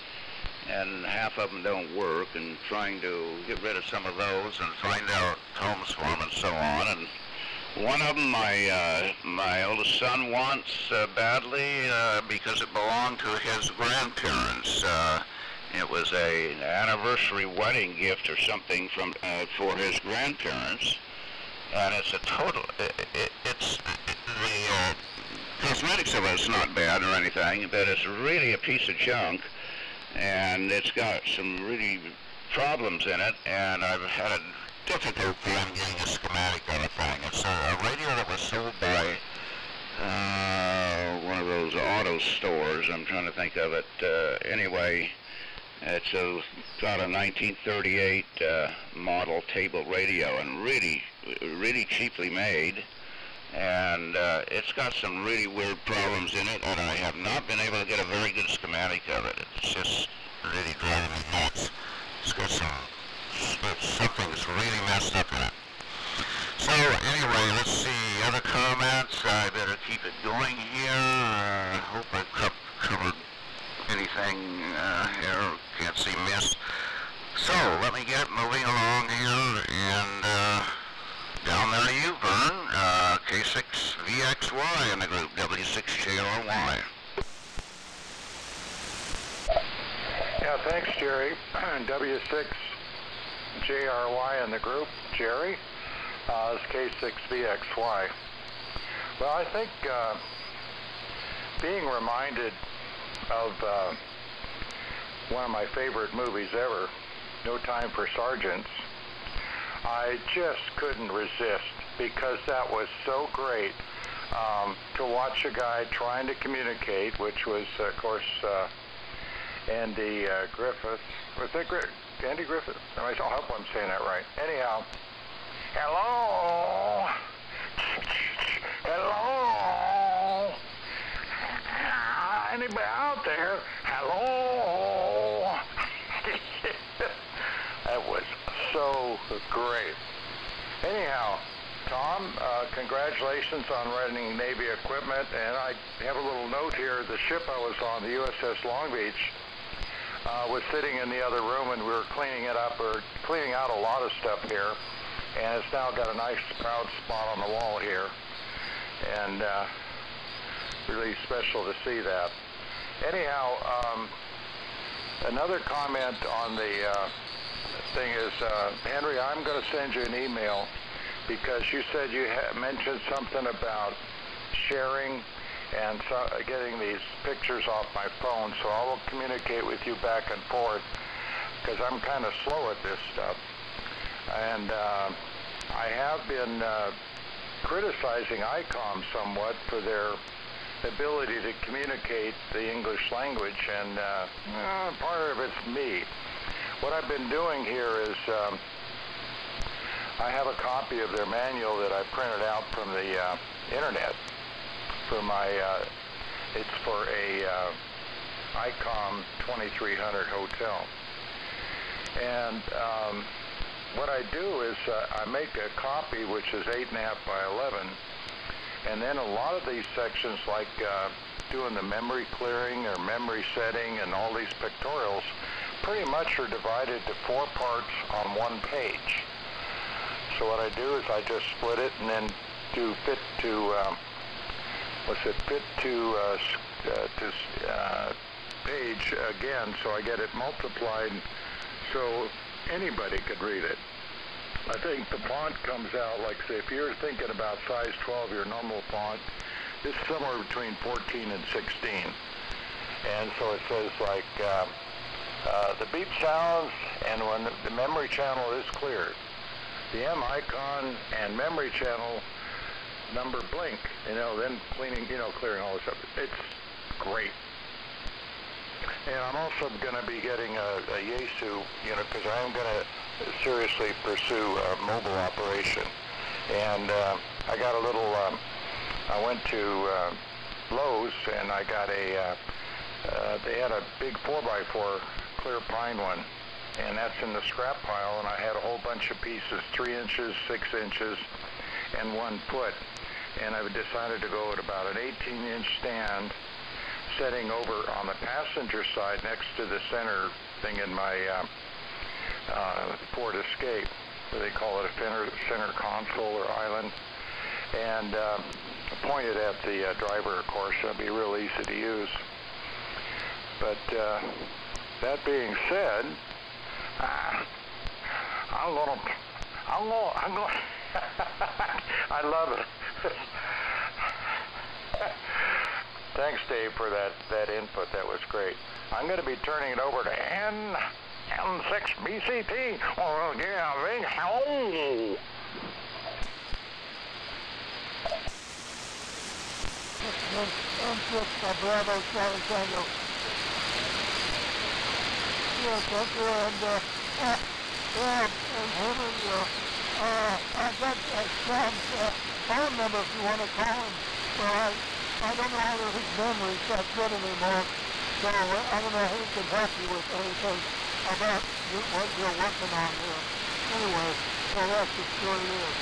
and half of them don't work, and trying to get rid of some of those and find out homes for them and so on. And one of them my oldest son wants badly because it belonged to his grandparents. It was an anniversary wedding gift or something from for his grandparents, and it's a total. It's the cosmetics of it's not bad or anything, but it's really a piece of junk, and it's got some really problems in it, and I've had a difficult time getting a schematic on the thing. It's a radio that was sold by one of those auto stores. I'm trying to think of it. Anyway. It's got a 1938 model table radio, and really cheaply made, and it's got some really weird problems in it, and I have not been able to get a very good schematic of it. It's just really driving me nuts. It's got something's really messed up in it. So anyway, let's see, other comments. I better keep it going here. Hope I've covered anything here, can't see miss. So, let me get moving along here, and down there you, Vern, K6VXY in the group, W6JRY. Yeah, thanks, Jerry. W6JRY in the group, Jerry, is K6VXY. Well, I think being reminded of one of my favorite movies ever, No Time for Sergeants, I just couldn't resist, because that was so great to watch a guy trying to communicate, which was, of course, Andy Griffith. Was that Andy Griffith? I hope I'm saying that right. Anyhow, hello? Hello? Anybody out there? Hello? That was so great. Anyhow, Tom, congratulations on running Navy equipment, and I have a little note here. The ship I was on, the USS Long Beach, was sitting in the other room, and we were cleaning it up, or cleaning out a lot of stuff here, and it's now got a nice proud spot on the wall here, and really special to see that. Anyhow, another comment on the thing is, Henry, I'm going to send you an email, because you said you mentioned something about sharing and getting these pictures off my phone, so I will communicate with you back and forth, because I'm kind of slow at this stuff. And I have been criticizing ICOM somewhat for their ability to communicate the English language, and part of it's me. What I've been doing here is I have a copy of their manual that I printed out from the internet for my, it's for a ICOM 2300 hotel. And what I do is I make a copy which is 8.5 by 11, and then a lot of these sections, like doing the memory clearing or memory setting and all these pictorials, pretty much are divided to 4 parts on one page. So what I do is I just split it and then do fit to page again, so I get it multiplied so anybody could read it. I think the font comes out, like, say, if you're thinking about size 12, your normal font, it's somewhere between 14 and 16. And so it says, like, the beep sounds, and when the memory channel is cleared. The M icon and memory channel number blink, then cleaning, clearing all this up. It's great. And I'm also going to be getting a Yaesu unit because I am going to seriously pursue a mobile operation. And I got a little, I went to Lowe's and I got they had a big 4x4 clear pine one. And that's in the scrap pile, and I had a whole bunch of pieces, 3 inches, 6 inches, and 1 foot. And I've decided to go at about an 18-inch stand, setting over on the passenger side next to the center thing in my Ford Escape. They call it a center console or island. And pointed at the driver, of course. It'll be real easy to use. But that being said, I'm going I love it. Thanks, Dave, for that input. That was great. I'm going to be turning it over to N6BCT. Oh, yeah, hello. N6 Bravo 7 Tango. Yes, thank you, and Henry, I got Sam's phone number if you want to call him. Well, I don't know whether his memory's that good anymore, so I don't know who can help you with anything about what you're working on here. Anyway, so that's the story there.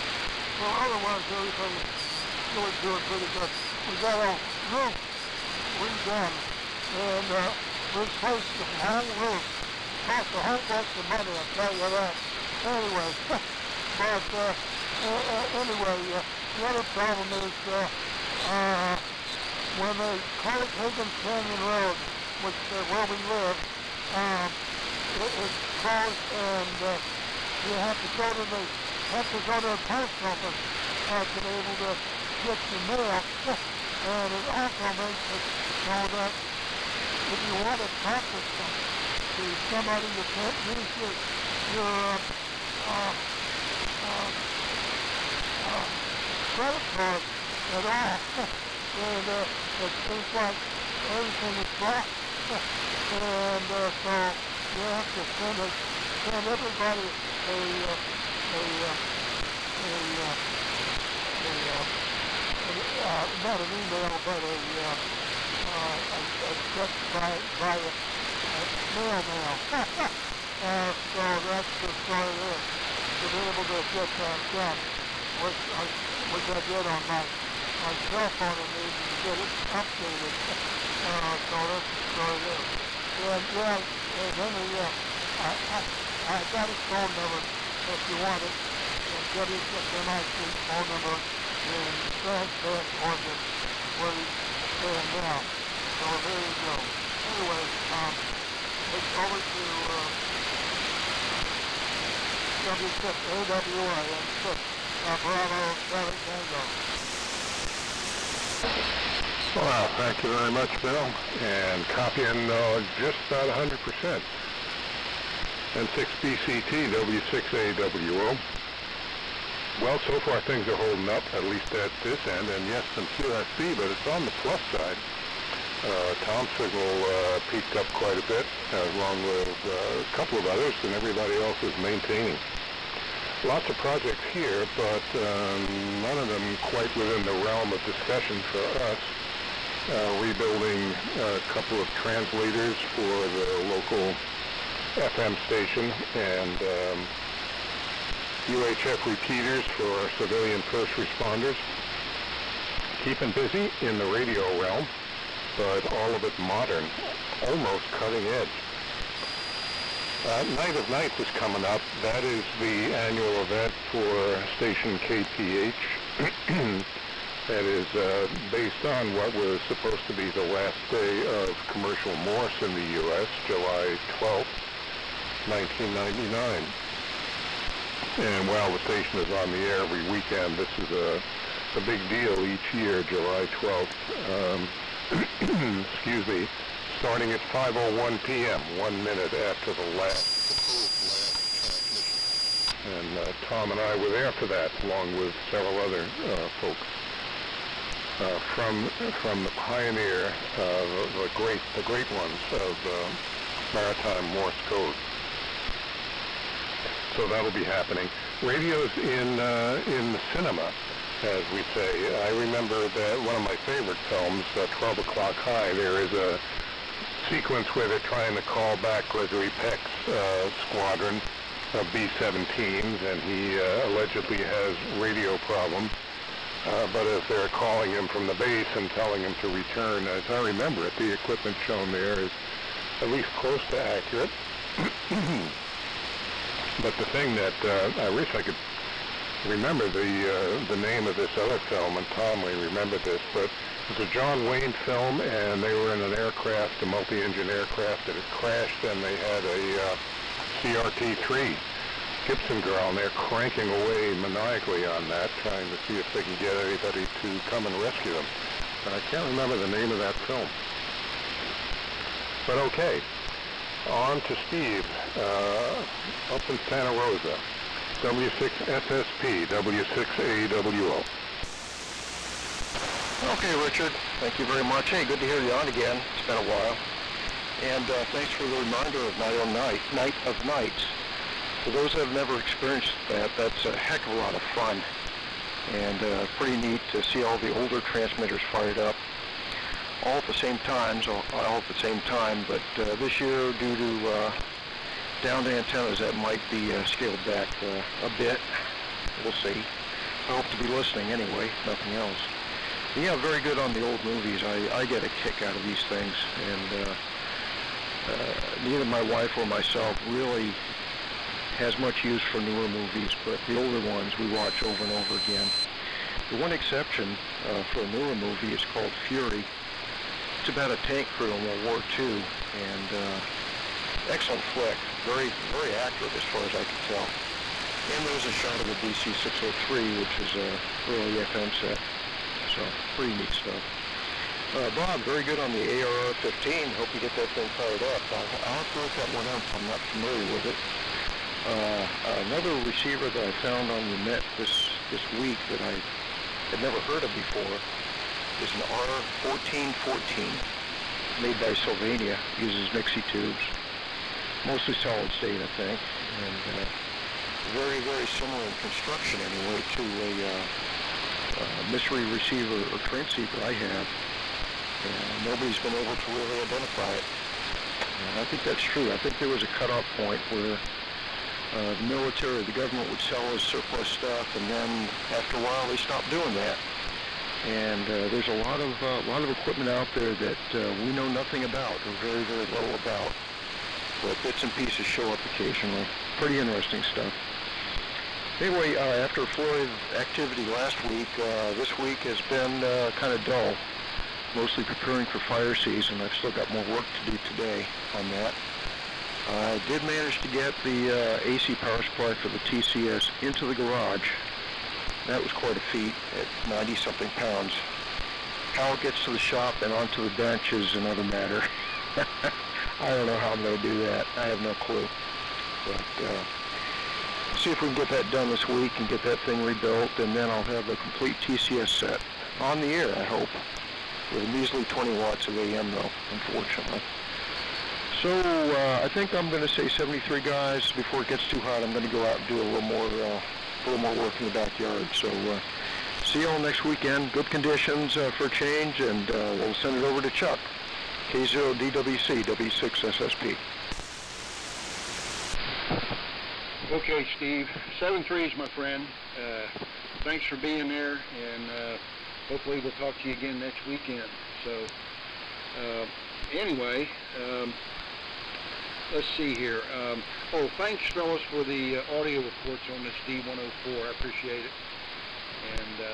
So otherwise, everything's really doing pretty good. We got a roof redone, and replaced the whole roof. Cost a whole bunch of money, I'll tell you that. Anyway, but anyway, the other problem is when they close Higgins Canyon Road, which where we live, it's closed, and you have to go to the post office to be able to get your mail. And it also makes it so that if you want to talk to somebody, you can't use your credit card at all. And it seems like everything is blocked. And so you have to send everybody not an email, but a check by mail now. So that's the story there. To be able to get that done, which I did on my cell phone and needed to get it updated. So that's the story there. And Henry, I got his phone number if you want it. WMIC phone number in Bend, Oregon, where he's staying now. So there you go. Anyway, it's over to W6 AWI and 6 Bravo 7 Tango. Well, thank you very much, Bill. And copying just about 100%. N6BCT W6AWO. Well, so far things are holding up, at least at this end, and yes, some QSB, but it's on the plus side. Tom's signal peaked up quite a bit, along with a couple of others, and everybody else is maintaining. Lots of projects here, but none of them quite within the realm of discussion for us. Rebuilding a couple of translators for the local FM station, and UHF repeaters for our civilian first responders. Keeping busy in the radio realm, but all of it modern, almost cutting edge. Night of Nights is coming up. That is the annual event for station KPH. That is based on what was supposed to be the last day of commercial Morse in the U.S., July 12th, 1999. And while the station is on the air every weekend, this is a big deal each year, July 12th. Excuse me, starting at 5:01 p.m., 1 minute after the last transmission. And Tom and I were there for that, along with several other folks. from the pioneer, the great ones of maritime Morse code. So that'll be happening. Radios in the cinema, as we say. I remember that one of my favorite films, 12 O'Clock High, there is a sequence where they're trying to call back Gregory Peck's squadron of B-17s, and he allegedly has radio problems. But as they're calling him from the base and telling him to return, as I remember it, the equipment shown there is at least close to accurate. But the thing that I wish I could remember the name of this other film, and Tom may remember this, but it was a John Wayne film, and they were in an aircraft, a multi-engine aircraft that had crashed, and they had a CRT-3 Gibson girl, and they're cranking away maniacally on that, trying to see if they can get anybody to come and rescue them. And I can't remember the name of that film. But okay, on to Steve, up in Santa Rosa, W6SSP, W6AWO. Okay, Richard, thank you very much. Hey, good to hear you on again. It's been a while. And thanks for the reminder of Night of Nights. For those that have never experienced that, that's a heck of a lot of fun. And pretty neat to see all the older transmitters fired up all at the same time, but this year, due to downed antennas, that might be scaled back a bit. We'll see. I hope to be listening anyway, nothing else. Yeah, very good on the old movies. I get a kick out of these things, and neither my wife or myself really has much use for newer movies, but the older ones we watch over and over again. The one exception for a newer movie is called Fury. It's about a tank crew in World War II, and excellent flick, very, very accurate as far as I can tell. And there's a shot of a DC-603, which is a early FM set, so pretty neat stuff. Bob, very good on the ARR-15. Hope you get that thing fired up. I'll have to look that one up. I'm not familiar with it. Another receiver that I found on the net this week that I had never heard of before is an R1414 made by Sylvania. Uses Nixie tubes, mostly solid state, I think, and very, very similar in construction anyway to a mystery receiver or transceiver I have. Nobody's been able to really identify it. And I think that's true. I think there was a cutoff point where the military, the government would sell us surplus stuff, and then after a while they stopped doing that. And there's a lot of equipment out there that we know nothing about, or very, very little about. But bits and pieces show up occasionally. Pretty interesting stuff. Anyway, after a flurry of activity last week, this week has been kind of dull. Mostly preparing for fire season. I've still got more work to do today on that. I did manage to get the AC power supply for the TCS into the garage. That was quite a feat at 90-something pounds. How it gets to the shop and onto the bench is another matter. I don't know how I'm going to do that. I have no clue. But see if we can get that done this week and get that thing rebuilt, and then I'll have a complete TCS set on the air, I hope, with a measly 20 watts of AM though, unfortunately. So I think I'm going to say 73 guys. Before it gets too hot, I'm going to go out and do a little more work in the backyard. So see you all next weekend. Good conditions for a change, and we'll send it over to Chuck. K0DWC, W6SSP. Okay, Steve. 7-3s, my friend. Thanks for being there, and hopefully we'll talk to you again next weekend. So anyway, let's see here. Thanks, fellas, for the audio reports on this D104. I appreciate it. And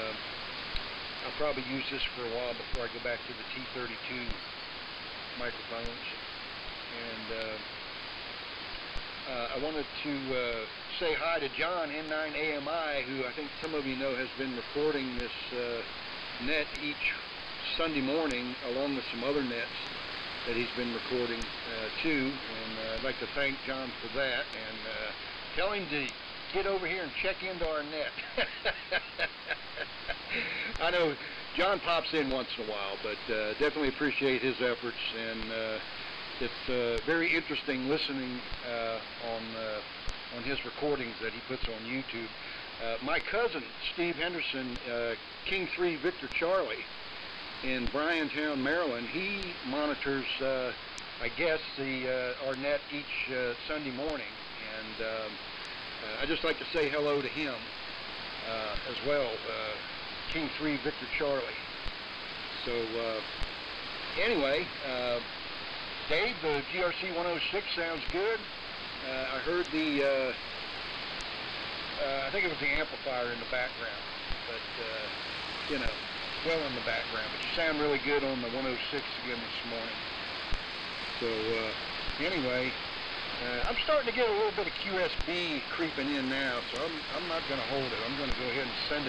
I'll probably use this for a while before I go back to the T32 microphones. And I wanted to say hi to John, N9AMI, who I think some of you know has been recording this net each Sunday morning, along with some other nets that he's been recording too. And I'd like to thank John for that, and tell him to get over here and check into our net. I know John pops in once in a while, but definitely appreciate his efforts, and it's very interesting listening on his recordings that he puts on YouTube. My cousin, Steve Henderson, King 3 Victor Charlie, in Bryantown, Maryland, he monitors, I guess, our net each Sunday morning, and I'd just like to say hello to him as well, King 3 Victor Charlie. So anyway, Dave, the GRC 106 sounds good. I heard the, I think it was the amplifier in the background, but you know, well in the background. But you sound really good on the 106 again this morning. So anyway, I'm starting to get a little bit of QSB creeping in now, so I'm not going to hold it. I'm going to go ahead and send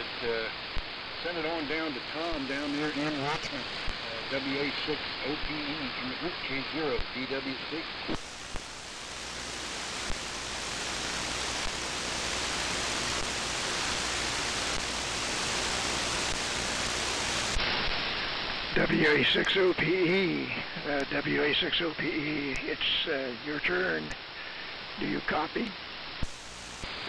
it on down to Tom down there in Richmond, WA6 OPE from the group K0 DWC. WA6OPE, WA6OPE, it's your turn. Do you copy?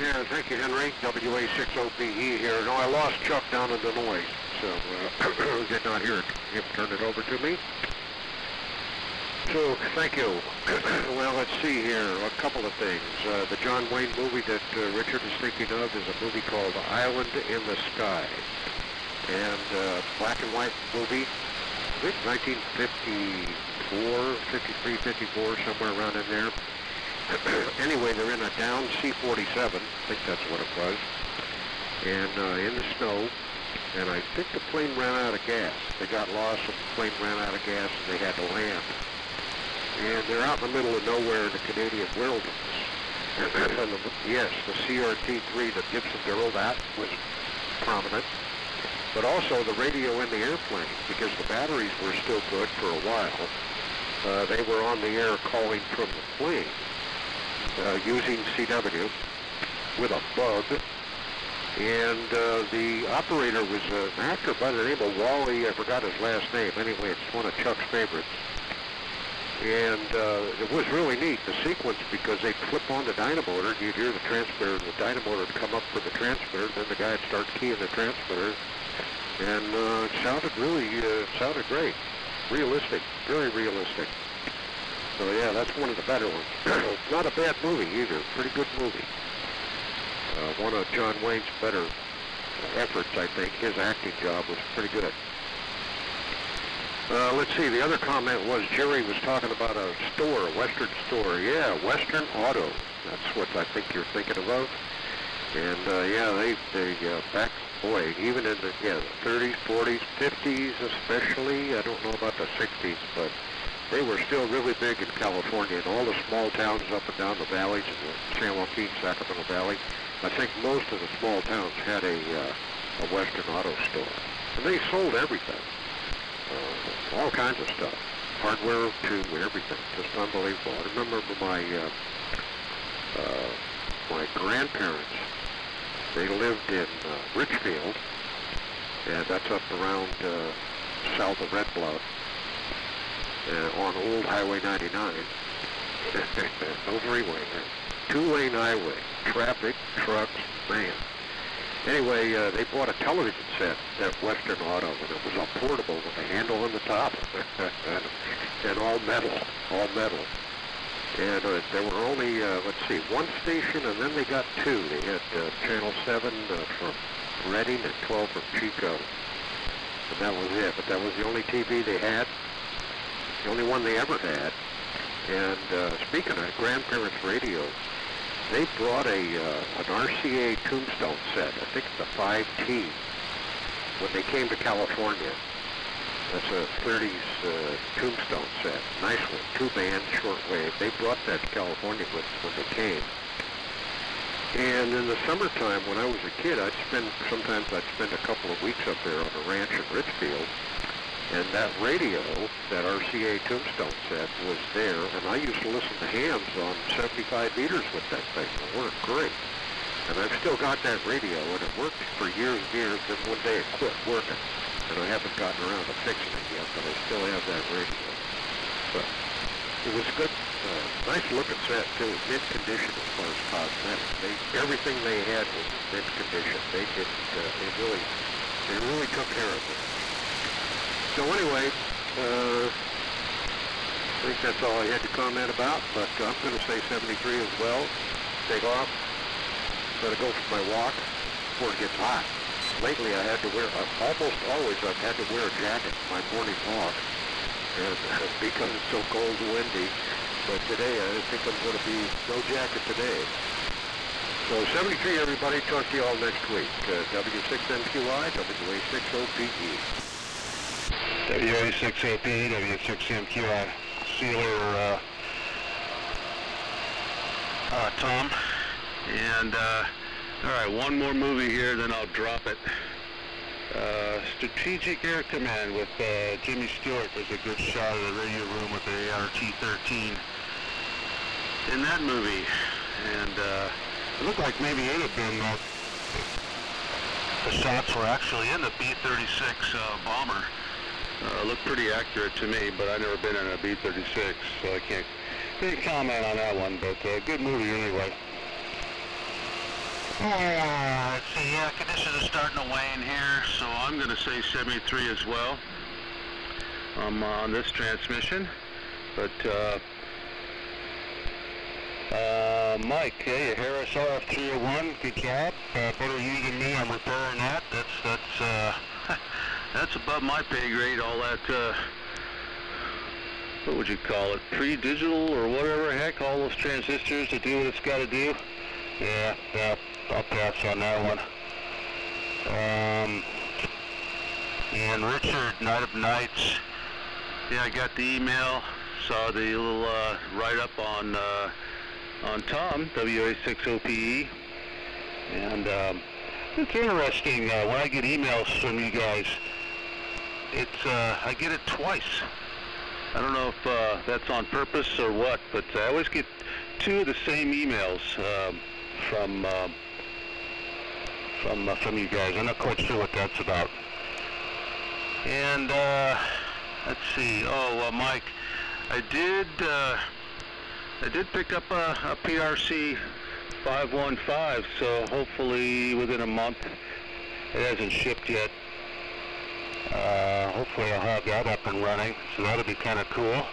Yeah, thank you, Henry. WA6OPE here. No, I lost Chuck down in the noise, so did not hear him turn it over to me. So, thank you. Well, let's see here, a couple of things. The John Wayne movie that Richard is thinking of is a movie called Island in the Sky. And black and white movie, I think 1954, 53, 54, somewhere around in there. Anyway, they're in a down C-47, I think that's what it was, and in the snow, and I think the plane ran out of gas. They got lost, and the plane ran out of gas, and they had to land. And they're out in the middle of nowhere in the Canadian wilderness. And yes, the CRT-3 that Gibson drove at was prominent, but also the radio in the airplane, because the batteries were still good for a while. They were on the air calling from the plane, using CW with a bug, and the operator was an actor by the name of Wally. I forgot his last name. Anyway, it's one of Chuck's favorites. And it was really neat, the sequence, because they'd flip on the dynamotor, you'd hear the transmitter, and the dynamotor would come up for the transmitter, then the guy would start keying the transmitter, and it sounded really, sounded great. Realistic, very realistic. So yeah, that's one of the better ones. Not a bad movie either, pretty good movie. One of John Wayne's better efforts, I think. His acting job was pretty good. Let's see, the other comment was Jerry was talking about a store, a Western store. Yeah, Western Auto. That's what I think you're thinking of. And yeah, they back, boy, even in the 30s, 40s, 50s especially, I don't know about the 60s, but they were still really big in California, and all the small towns up and down the valleys in the San Joaquin, Sacramento Valley. I think most of the small towns had a Western Auto store. And they sold everything. All kinds of stuff. Hardware to everything. Just unbelievable. I remember my grandparents, they lived in Richfield, and that's up around south of Red Bluff, on Old Highway 99. No freeway there. Two-lane highway. Traffic, trucks, man. Anyway, they bought a television set at Western Auto, and it was a portable with a handle on the top, and all metal. And there were only, let's see, one station, and then they got two. They had Channel 7 from Reading and 12 from Chico. And that was it. But that was the only TV they had, the only one they ever had. And speaking of grandparents' radio, they brought an RCA Tombstone set. I think it's a 5T. When they came to California, that's a 30s Tombstone set. Nice one, 2-band, shortwave. They brought that to California when they came. And in the summertime, when I was a kid, sometimes I'd spend a couple of weeks up there on a ranch in Richfield. And that radio, that RCA Tombstone set, was there, and I used to listen to hams on 75 meters with that thing. It worked great. And I've still got that radio, and it worked for years and years, then one day it quit working. And I haven't gotten around to fixing it yet, but I still have that radio. But it was good, nice looking set too, mint condition as far as cosmetics. Everything they had was mint condition. They didn't, they really took care of it. So anyway, I think that's all I had to comment about, but I'm going to say 73 as well. Take off. Going to go for my walk before it gets hot. Lately I had to wear, almost always I've had to wear a jacket for my morning walk, and because it's so cold and windy. But today I think I'm going to be no jacket today. So 73 everybody, talk to you all next week. W6MQI, WA6OPE. WA6OPE, W6MQI. See you later, Tom. And, all right, one more movie here, then I'll drop it. Strategic Air Command with Jimmy Stewart. There's a good shot of the radio room with the ART-13 in that movie. And it looked like maybe it had been, the shots were actually in the B-36 bomber. Looked pretty accurate to me, but I've never been in a B-36, so I can't comment on that one, but good movie anyway. Let's see, yeah, conditions are starting to wane here, so I'm going to say 73 as well on this transmission. But, Mike, hey, Harris RF301, good job. Better you than me on repairing that. That's above my pay grade, all that, what would you call it, pre-digital or whatever, heck, all those transistors to do what it's got to do. Yeah, I'll pass on that one. And Richard, Night of Nights. Yeah, I got the email, saw the little write-up on Tom, WA6OPE. And it's interesting, when I get emails from you guys, I get it twice. I don't know if that's on purpose or what, but I always get two of the same emails from you guys. I'm not quite sure what that's about. And let's see. Oh, Mike, I did pick up a PRC 515, so hopefully within a month. It hasn't shipped yet. Hopefully I'll have that up and running, so that'll be kind of cool.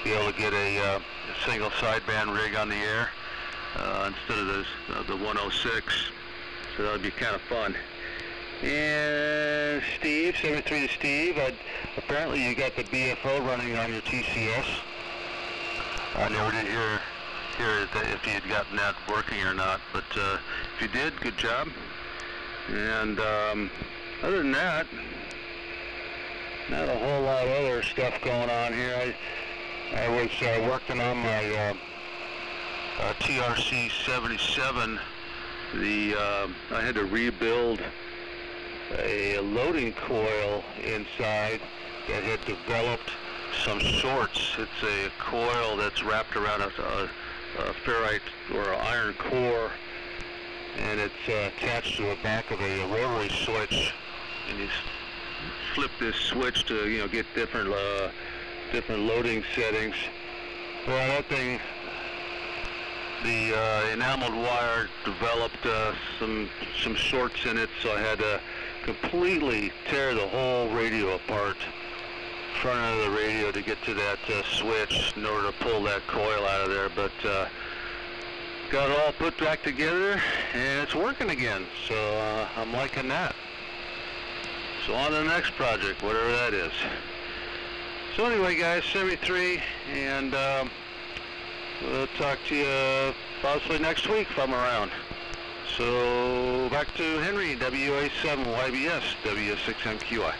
Be able to get a single sideband rig on the air instead of the 106. So that'll be kind of fun. And Steve, 73 to Steve. Apparently you got the BFO running on your TCS. I never did hear if you had gotten that working or not, but if you did, good job. And other than that, not a whole lot of other stuff going on here. I was working on my TRC 77. I had to rebuild a loading coil inside that had developed some shorts. It's a coil that's wrapped around a ferrite or an iron core, and it's attached to the back of a rotary switch. And you flip this switch to get different loading settings. Well, that thing, the enameled wire developed some shorts in it, so I had to completely tear the whole radio apart, front end of the radio, to get to that switch in order to pull that coil out of there. But got it all put back together, and it's working again, so I'm liking that. So on to the next project, whatever that is. So anyway, guys, 73, and we'll talk to you possibly next week if I'm around. So back to Henry, WA7 YBS, W6MQI.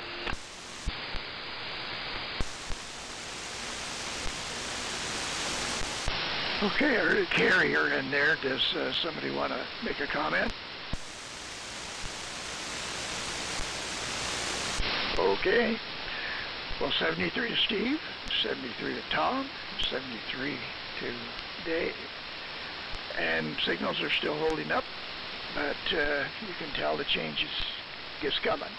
Okay, I heard a carrier in there. Does somebody want to make a comment? Okay. Well, 73 to Steve, 73 to Tom, 73 to Dave. And signals are still holding up. but you can tell the change is coming.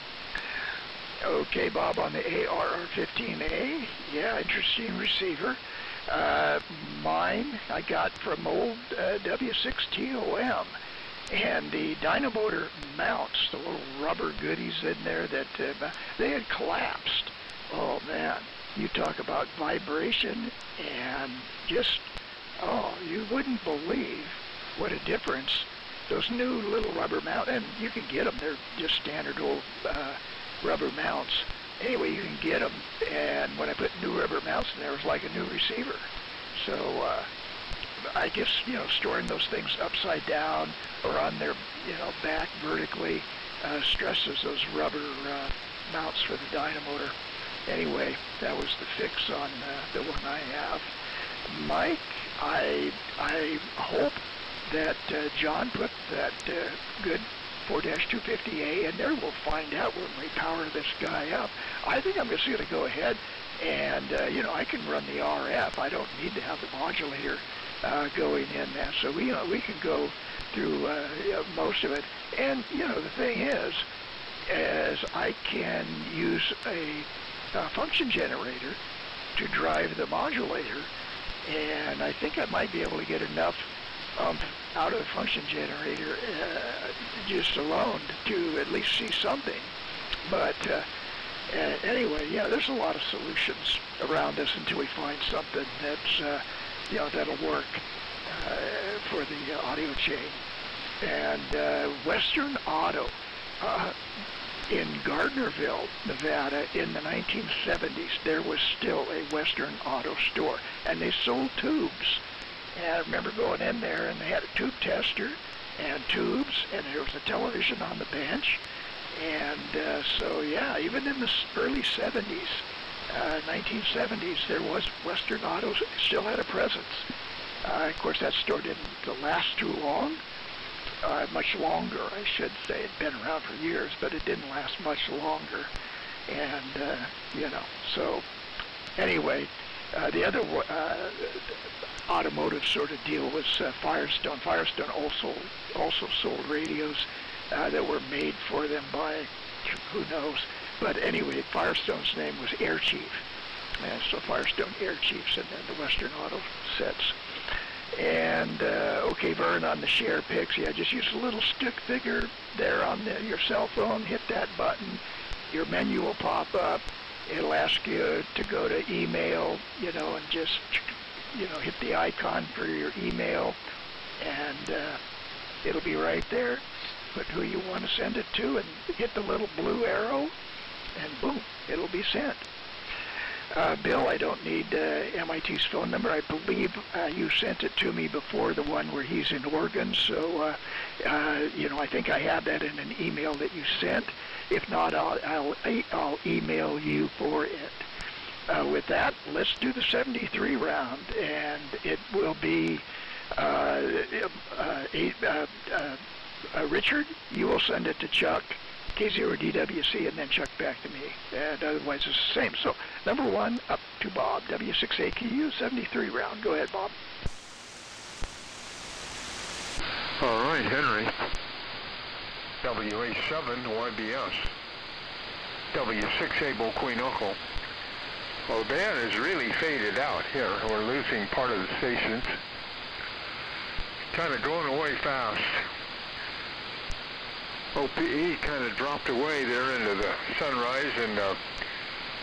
Okay, Bob, on the ARR-15A, yeah, interesting receiver. Mine I got from old W6TOM, and the dynamotor mounts, the little rubber goodies in there that they had collapsed. Oh man, you talk about vibration and just, you wouldn't believe what a difference those new little rubber mounts, and you can get them, they're just standard old rubber mounts. Anyway, you can get them, and when I put new rubber mounts in there, it was like a new receiver. So I guess, storing those things upside down or on their, back vertically stresses those rubber mounts for the dynamotor. Anyway, that was the fix on the one I have. Mike, I hope that John put that good 4-250A in there. We'll find out when we power this guy up. I think I'm just going to go ahead and, I can run the RF. I don't need to have the modulator going in there. So, we can go through most of it. And, the thing is I can use a function generator to drive the modulator, and I think I might be able to get enough out of the function generator just alone to at least see something. But anyway, yeah, there's a lot of solutions around us until we find something that's that'll work for the audio chain. And Western Auto in Gardnerville, Nevada, in the 1970s, there was still a Western Auto store, and they sold tubes. And I remember going in there, and they had a tube tester and tubes, and there was a television on the bench. And so, yeah, even in the early 70s, 1970s, there was Western Auto still had a presence. Of course, that store didn't last too long. Much longer, I should say. It'd been around for years, but it didn't last much longer. And, so anyway, the other automotive sort of deal was Firestone. Firestone also sold radios that were made for them by who knows. But anyway, Firestone's name was Air Chief. And so Firestone Air Chiefs and then the Western Auto sets. And, okay, Vern, on the share pics, yeah, just use a little stick figure there on your cell phone, hit that button, your menu will pop up, it'll ask you to go to email, and just, hit the icon for your email, and it'll be right there. Put who you want to send it to, and hit the little blue arrow, and boom, it'll be sent. Bill, I don't need MIT's phone number. I believe you sent it to me before the one where he's in Oregon, so, I think I have that in an email that you sent. If not, I'll email you for it. With that, let's do the 73 round, and it will be Richard, you will send it to Chuck, K0DWC, and then Chuck back to me, and otherwise it's the same. So, number one, up to Bob, W6AQU, 73 round. Go ahead, Bob. All right, Henry. WA7 YBS. W6 Able Queen Uncle. Well, the band is really faded out here. We're losing part of the stations. Kind of going away fast. OPE kind of dropped away there into the sunrise, and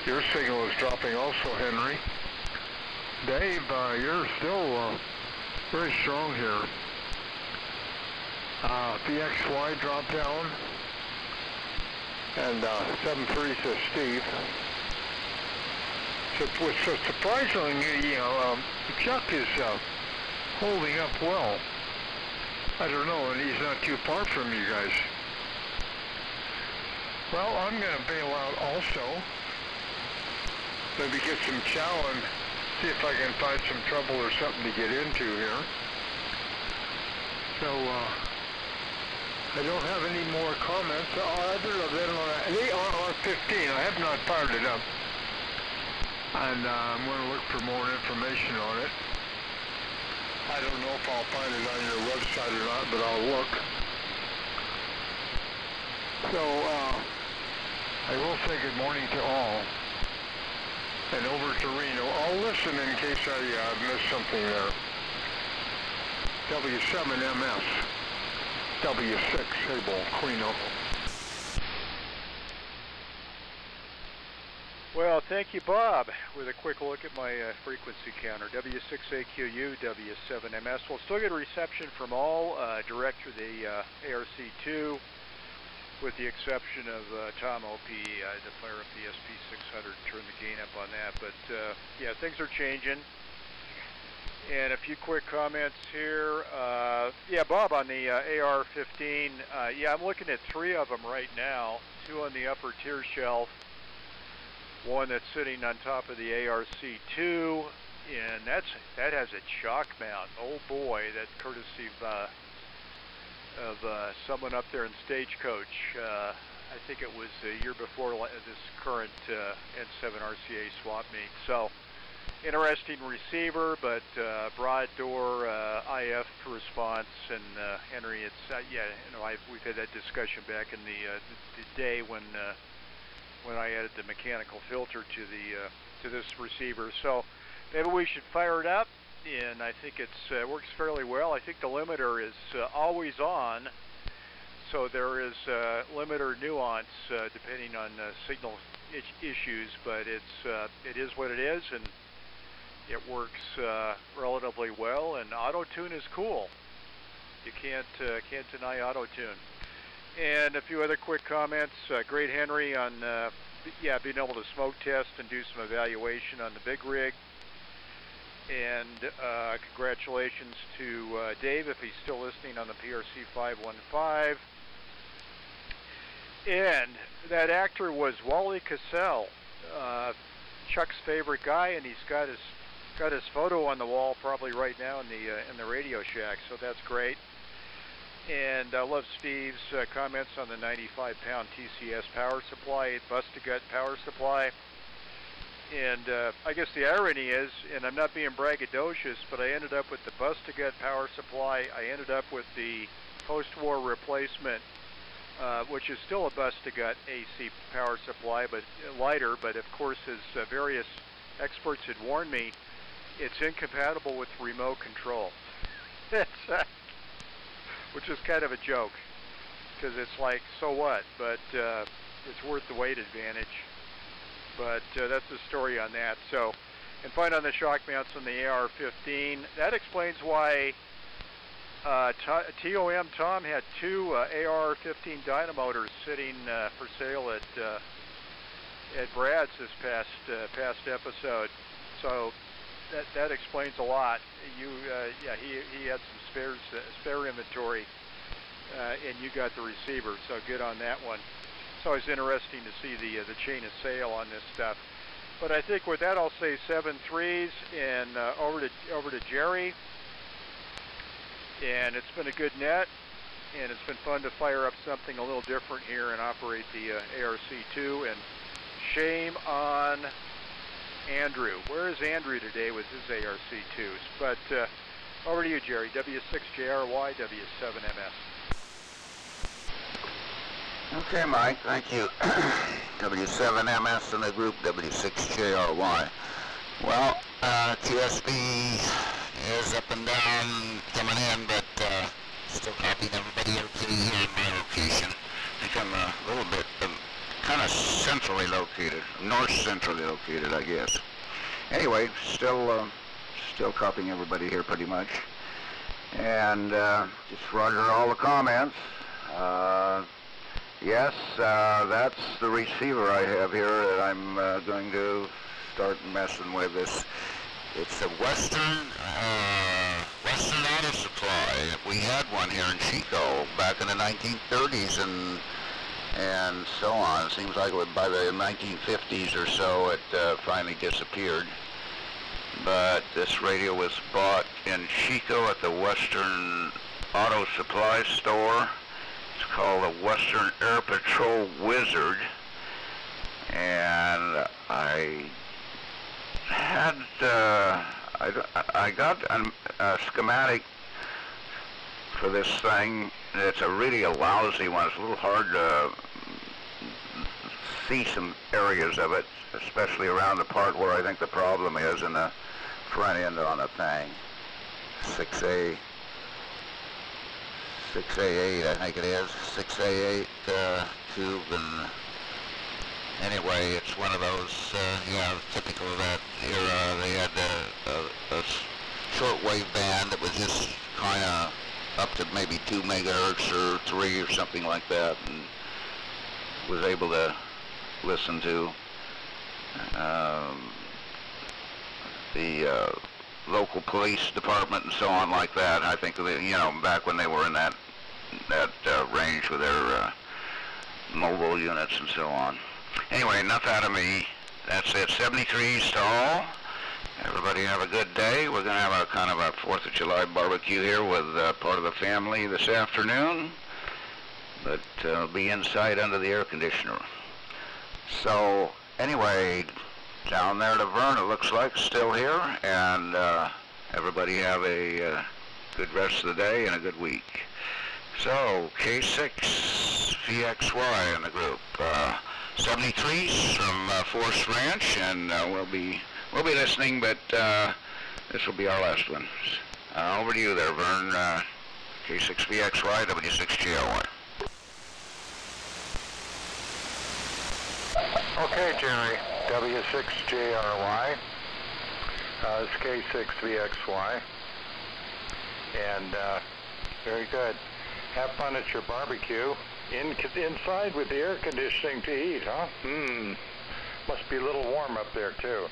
your signal is dropping also, Henry. Dave, you're still very strong here. VXY dropped down, and 73 says Steve. So surprisingly, Chuck is holding up well. I don't know, and he's not too far from you guys. Well, I'm going to bail out also. Maybe get some chow and see if I can find some trouble or something to get into here. So, I don't have any more comments other than on the ARR-15. I have not fired it up. And I'm going to look for more information on it. I don't know if I'll find it on your website or not, but I'll look. So, I will say good morning to all. And over to Reno. I'll listen in case I missed something there. W7MS. W6 Sable, Reno. Well, thank you, Bob, with a quick look at my frequency counter. W6AQU, W7MS. We'll still get reception from all direct through the ARC2, with the exception of Tom OP. I had to fire up the SP600, turn the gain up on that. But yeah, things are changing. And a few quick comments here. Yeah, Bob, on the AR-15, yeah, I'm looking at 3 of them right now. 2 on the upper tier shelf. One that's sitting on top of the ARC2, and that has a chalk mount. Oh boy, that's courtesy of someone up there in Stagecoach. I think it was a year before this current N7 RCA swap meet. So, interesting receiver, but broad door IF response. And Henry, it's yeah, you know, we've had that discussion back in the day when I added the mechanical filter to this receiver. So maybe we should fire it up, and I think it works fairly well. I think the limiter is always on, so there is limiter nuance depending on signal issues, but it is what it is, and it works relatively well. And auto tune is cool. You can't deny auto tune. And a few other quick comments. Great Henry on yeah, being able to smoke test and do some evaluation on the big rig. And congratulations to Dave, if he's still listening, on the PRC 515. And that actor was Wally Cassell, Chuck's favorite guy, and he's got his photo on the wall probably right now in the Radio Shack. So that's great. And I love Steve's comments on the 95-pound TCS power supply, bust-to-gut power supply. And I guess the irony is, and I'm not being braggadocious, but I ended up with the bust-to-gut power supply. I ended up with the post-war replacement, which is still a bust-to-gut AC power supply, but lighter. But of course, as various experts had warned me, it's incompatible with remote control. Which is kind of a joke, because it's like, so what? But it's worth the weight advantage. But that's the story on that. So, and find on the shock mounts on the AR-15. That explains why TOM Tom had 2 AR-15 dynamotors sitting for sale at Brad's this past episode. So that explains a lot. Yeah, he had some spare inventory, and you got the receiver, so good on that one. It's always interesting to see the chain of sale on this stuff. But I think with that, I'll say 7 3s and over to Jerry. And it's been a good net, and it's been fun to fire up something a little different here and operate the ARC2. And shame on Andrew. Where is Andrew today with his ARC2s? But over to you, Jerry. W6JRY, W7MS. Okay, Mike, thank you. W7MS in the group, W6JRY. Well, TSB is up and down coming in, but still copying everybody here in my location. I think I'm a little bit kind of centrally located, north-centrally located, I guess. Anyway, still copying everybody here pretty much. And just roger all the comments. Yes, that's the receiver I have here that I'm going to start messing with. It's a Western Auto Supply. We had one here in Chico back in the 1930s and so on. It seems like by the 1950s or so it finally disappeared. But this radio was bought in Chico at the Western Auto Supply store. It's called the Western Air Patrol Wizard, and I got a schematic for this thing. It's really a lousy one. It's a little hard to see some areas of it, especially around the part where I think the problem is in the front end on the thing. 6A8, I think it is. 6A8 tube, and anyway, it's one of those, typical of that era. They had a shortwave band that was just kind of up to maybe 2 megahertz or 3 or something like that, and was able to listen to the local police department and so on like that. I think, back when they were in that range with their mobile units and so on. Anyway, enough out of me. That's it. 73s to all. Everybody have a good day. We're going to have a kind of a 4th of July barbecue here with part of the family this afternoon. But be inside under the air conditioner. So, anyway, down there to Vern, it looks like, still here. And everybody have a good rest of the day and a good week. So, K6VXY in the group. 73s from Forest Ranch, and we'll be listening, but this will be our last one. Over to you there, Vern. K6VXY, W6GLY. Okay, Jerry, W6JRY, it's K6VXY, and very good. Have fun at your barbecue. Inside with the air conditioning to eat, huh? Must be a little warm up there, too.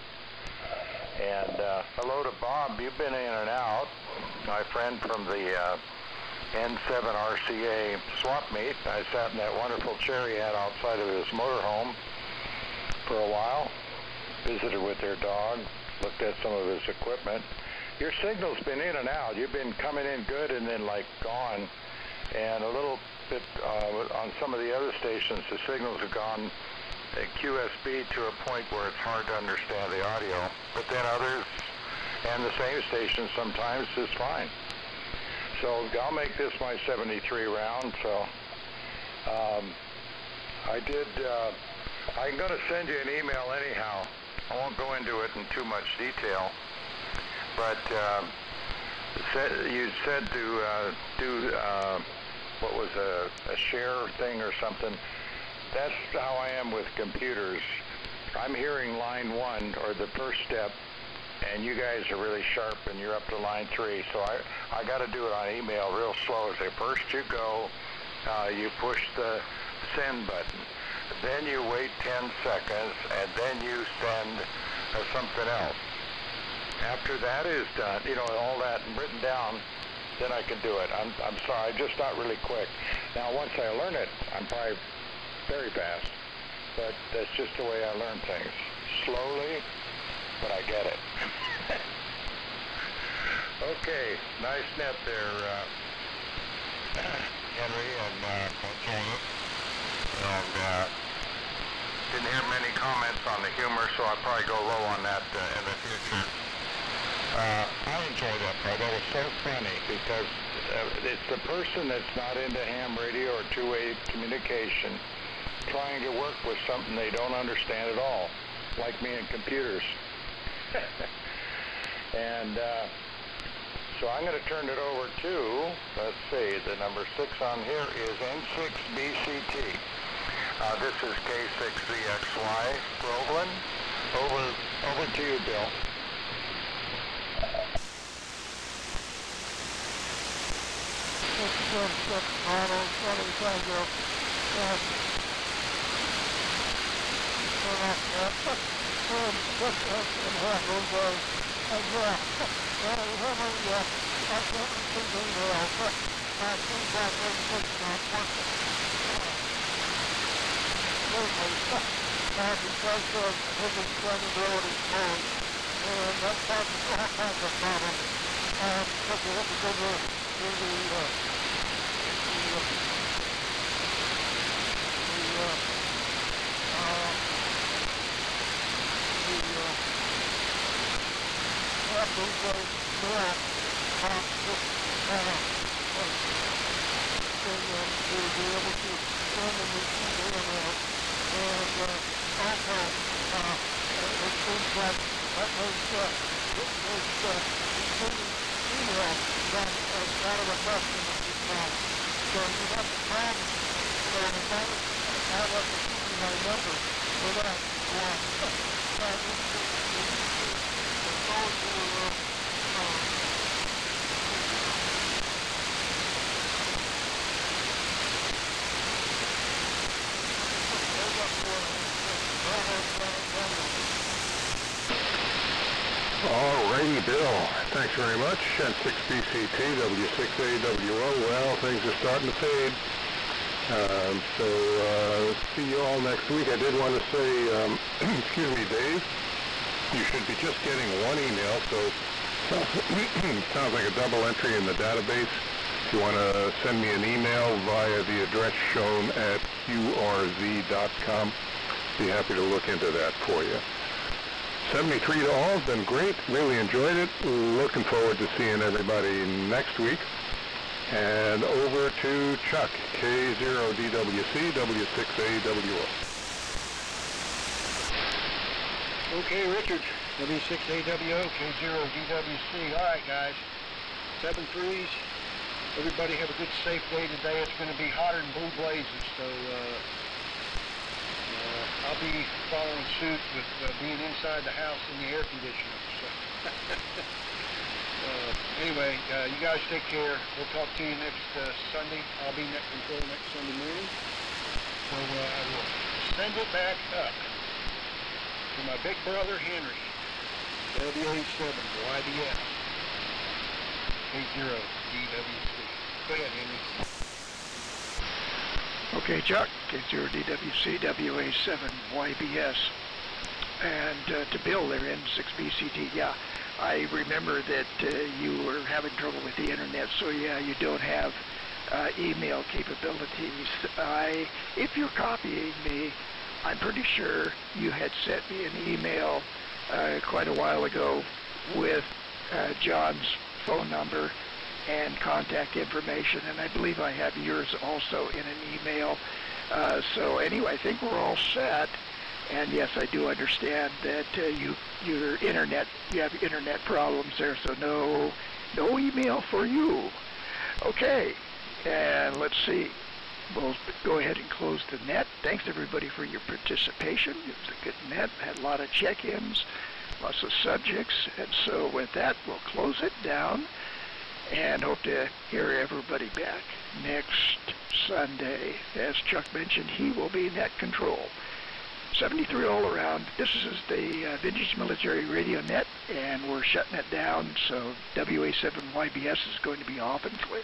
And hello to Bob. You've been in and out. My friend from the N7 RCA swap meet. I sat in that wonderful chair he had outside of his motorhome for a while. Visited with their dog. Looked at some of his equipment. Your signal's been in and out. You've been coming in good and then, gone. And a little bit on some of the other stations, the signals have gone at QSB to a point where it's hard to understand the audio. But then others, and the same station sometimes, is fine. So I'll make this my 73 round. So I'm going to send you an email anyhow. I won't go into it in too much detail. But you said to do what was a share thing or something. That's how I am with computers. I'm hearing line 1 or the first step, and you guys are really sharp and you're up to line 3. So I got to do it on email real slow. Say first you go, you push the send button, then you wait 10 seconds, and then you send something else. After that is done, all that written down, then I can do it. I'm sorry, just not really quick. Now, once I learn it, I'm probably very fast, but that's just the way I learn things. Slowly, but I get it. Okay, nice net there, Henry and James. And didn't hear many comments on the humor, so I'll probably go low on that in the future. I enjoyed that part. That was so funny because it's the person that's not into ham radio or two-way communication trying to work with something they don't understand at all, like me in computers. And so I'm going to turn it over to, let's see, the number 6 on here is N6BCT. This is K6VXY, Groveland. Over to you, Bill. to be able to send and receive email. And also, it seems that was receiving email that is out of the question at this time. So you have to call me. So if I have to give you my number for that. Alrighty, Bill. Thanks very much. And 6BCT, W6AWO. Well, things are starting to fade. See you all next week. I did want to say, excuse me, Dave, you should be just getting one email, so sounds like a double entry in the database. If you want to send me an email via the address shown at qrz.com, be happy to look into that for you. 73 to all has been great. Really enjoyed it. Looking forward to seeing everybody next week. And over to Chuck, K0DWC, W6AWO. Okay, Richard, W6AWO, K0DWC. All right, guys. 7-3s. Everybody have a good, safe day today. It's going to be hotter than blue blazes, so I'll be following suit with being inside the house in the air conditioner. So. Anyway, you guys take care. We'll talk to you next Sunday. I'll be net control next Sunday morning. So I will send it back up to my big brother Henry, WA7 YBS, K0DWC. Go ahead, Henry. Okay, Chuck, K0DWC, WA7 YBS. And to Bill there in 6BCT, yeah. I remember that you were having trouble with the internet, so yeah, you don't have email capabilities. If you're copying me, I'm pretty sure you had sent me an email quite a while ago with John's phone number and contact information, and I believe I have yours also in an email. So anyway, I think we're all set. And yes, I do understand that you have internet problems there, so no email for you. Okay, and let's see. We'll go ahead and close the net. Thanks everybody for your participation. It was a good net. Had a lot of check-ins, lots of subjects, and so with that, we'll close it down and hope to hear everybody back next Sunday. As Chuck mentioned, he will be net control. 73 all around. This is the Vintage Military Radio Net, and we're shutting it down, so WA7YBS is going to be off and clear.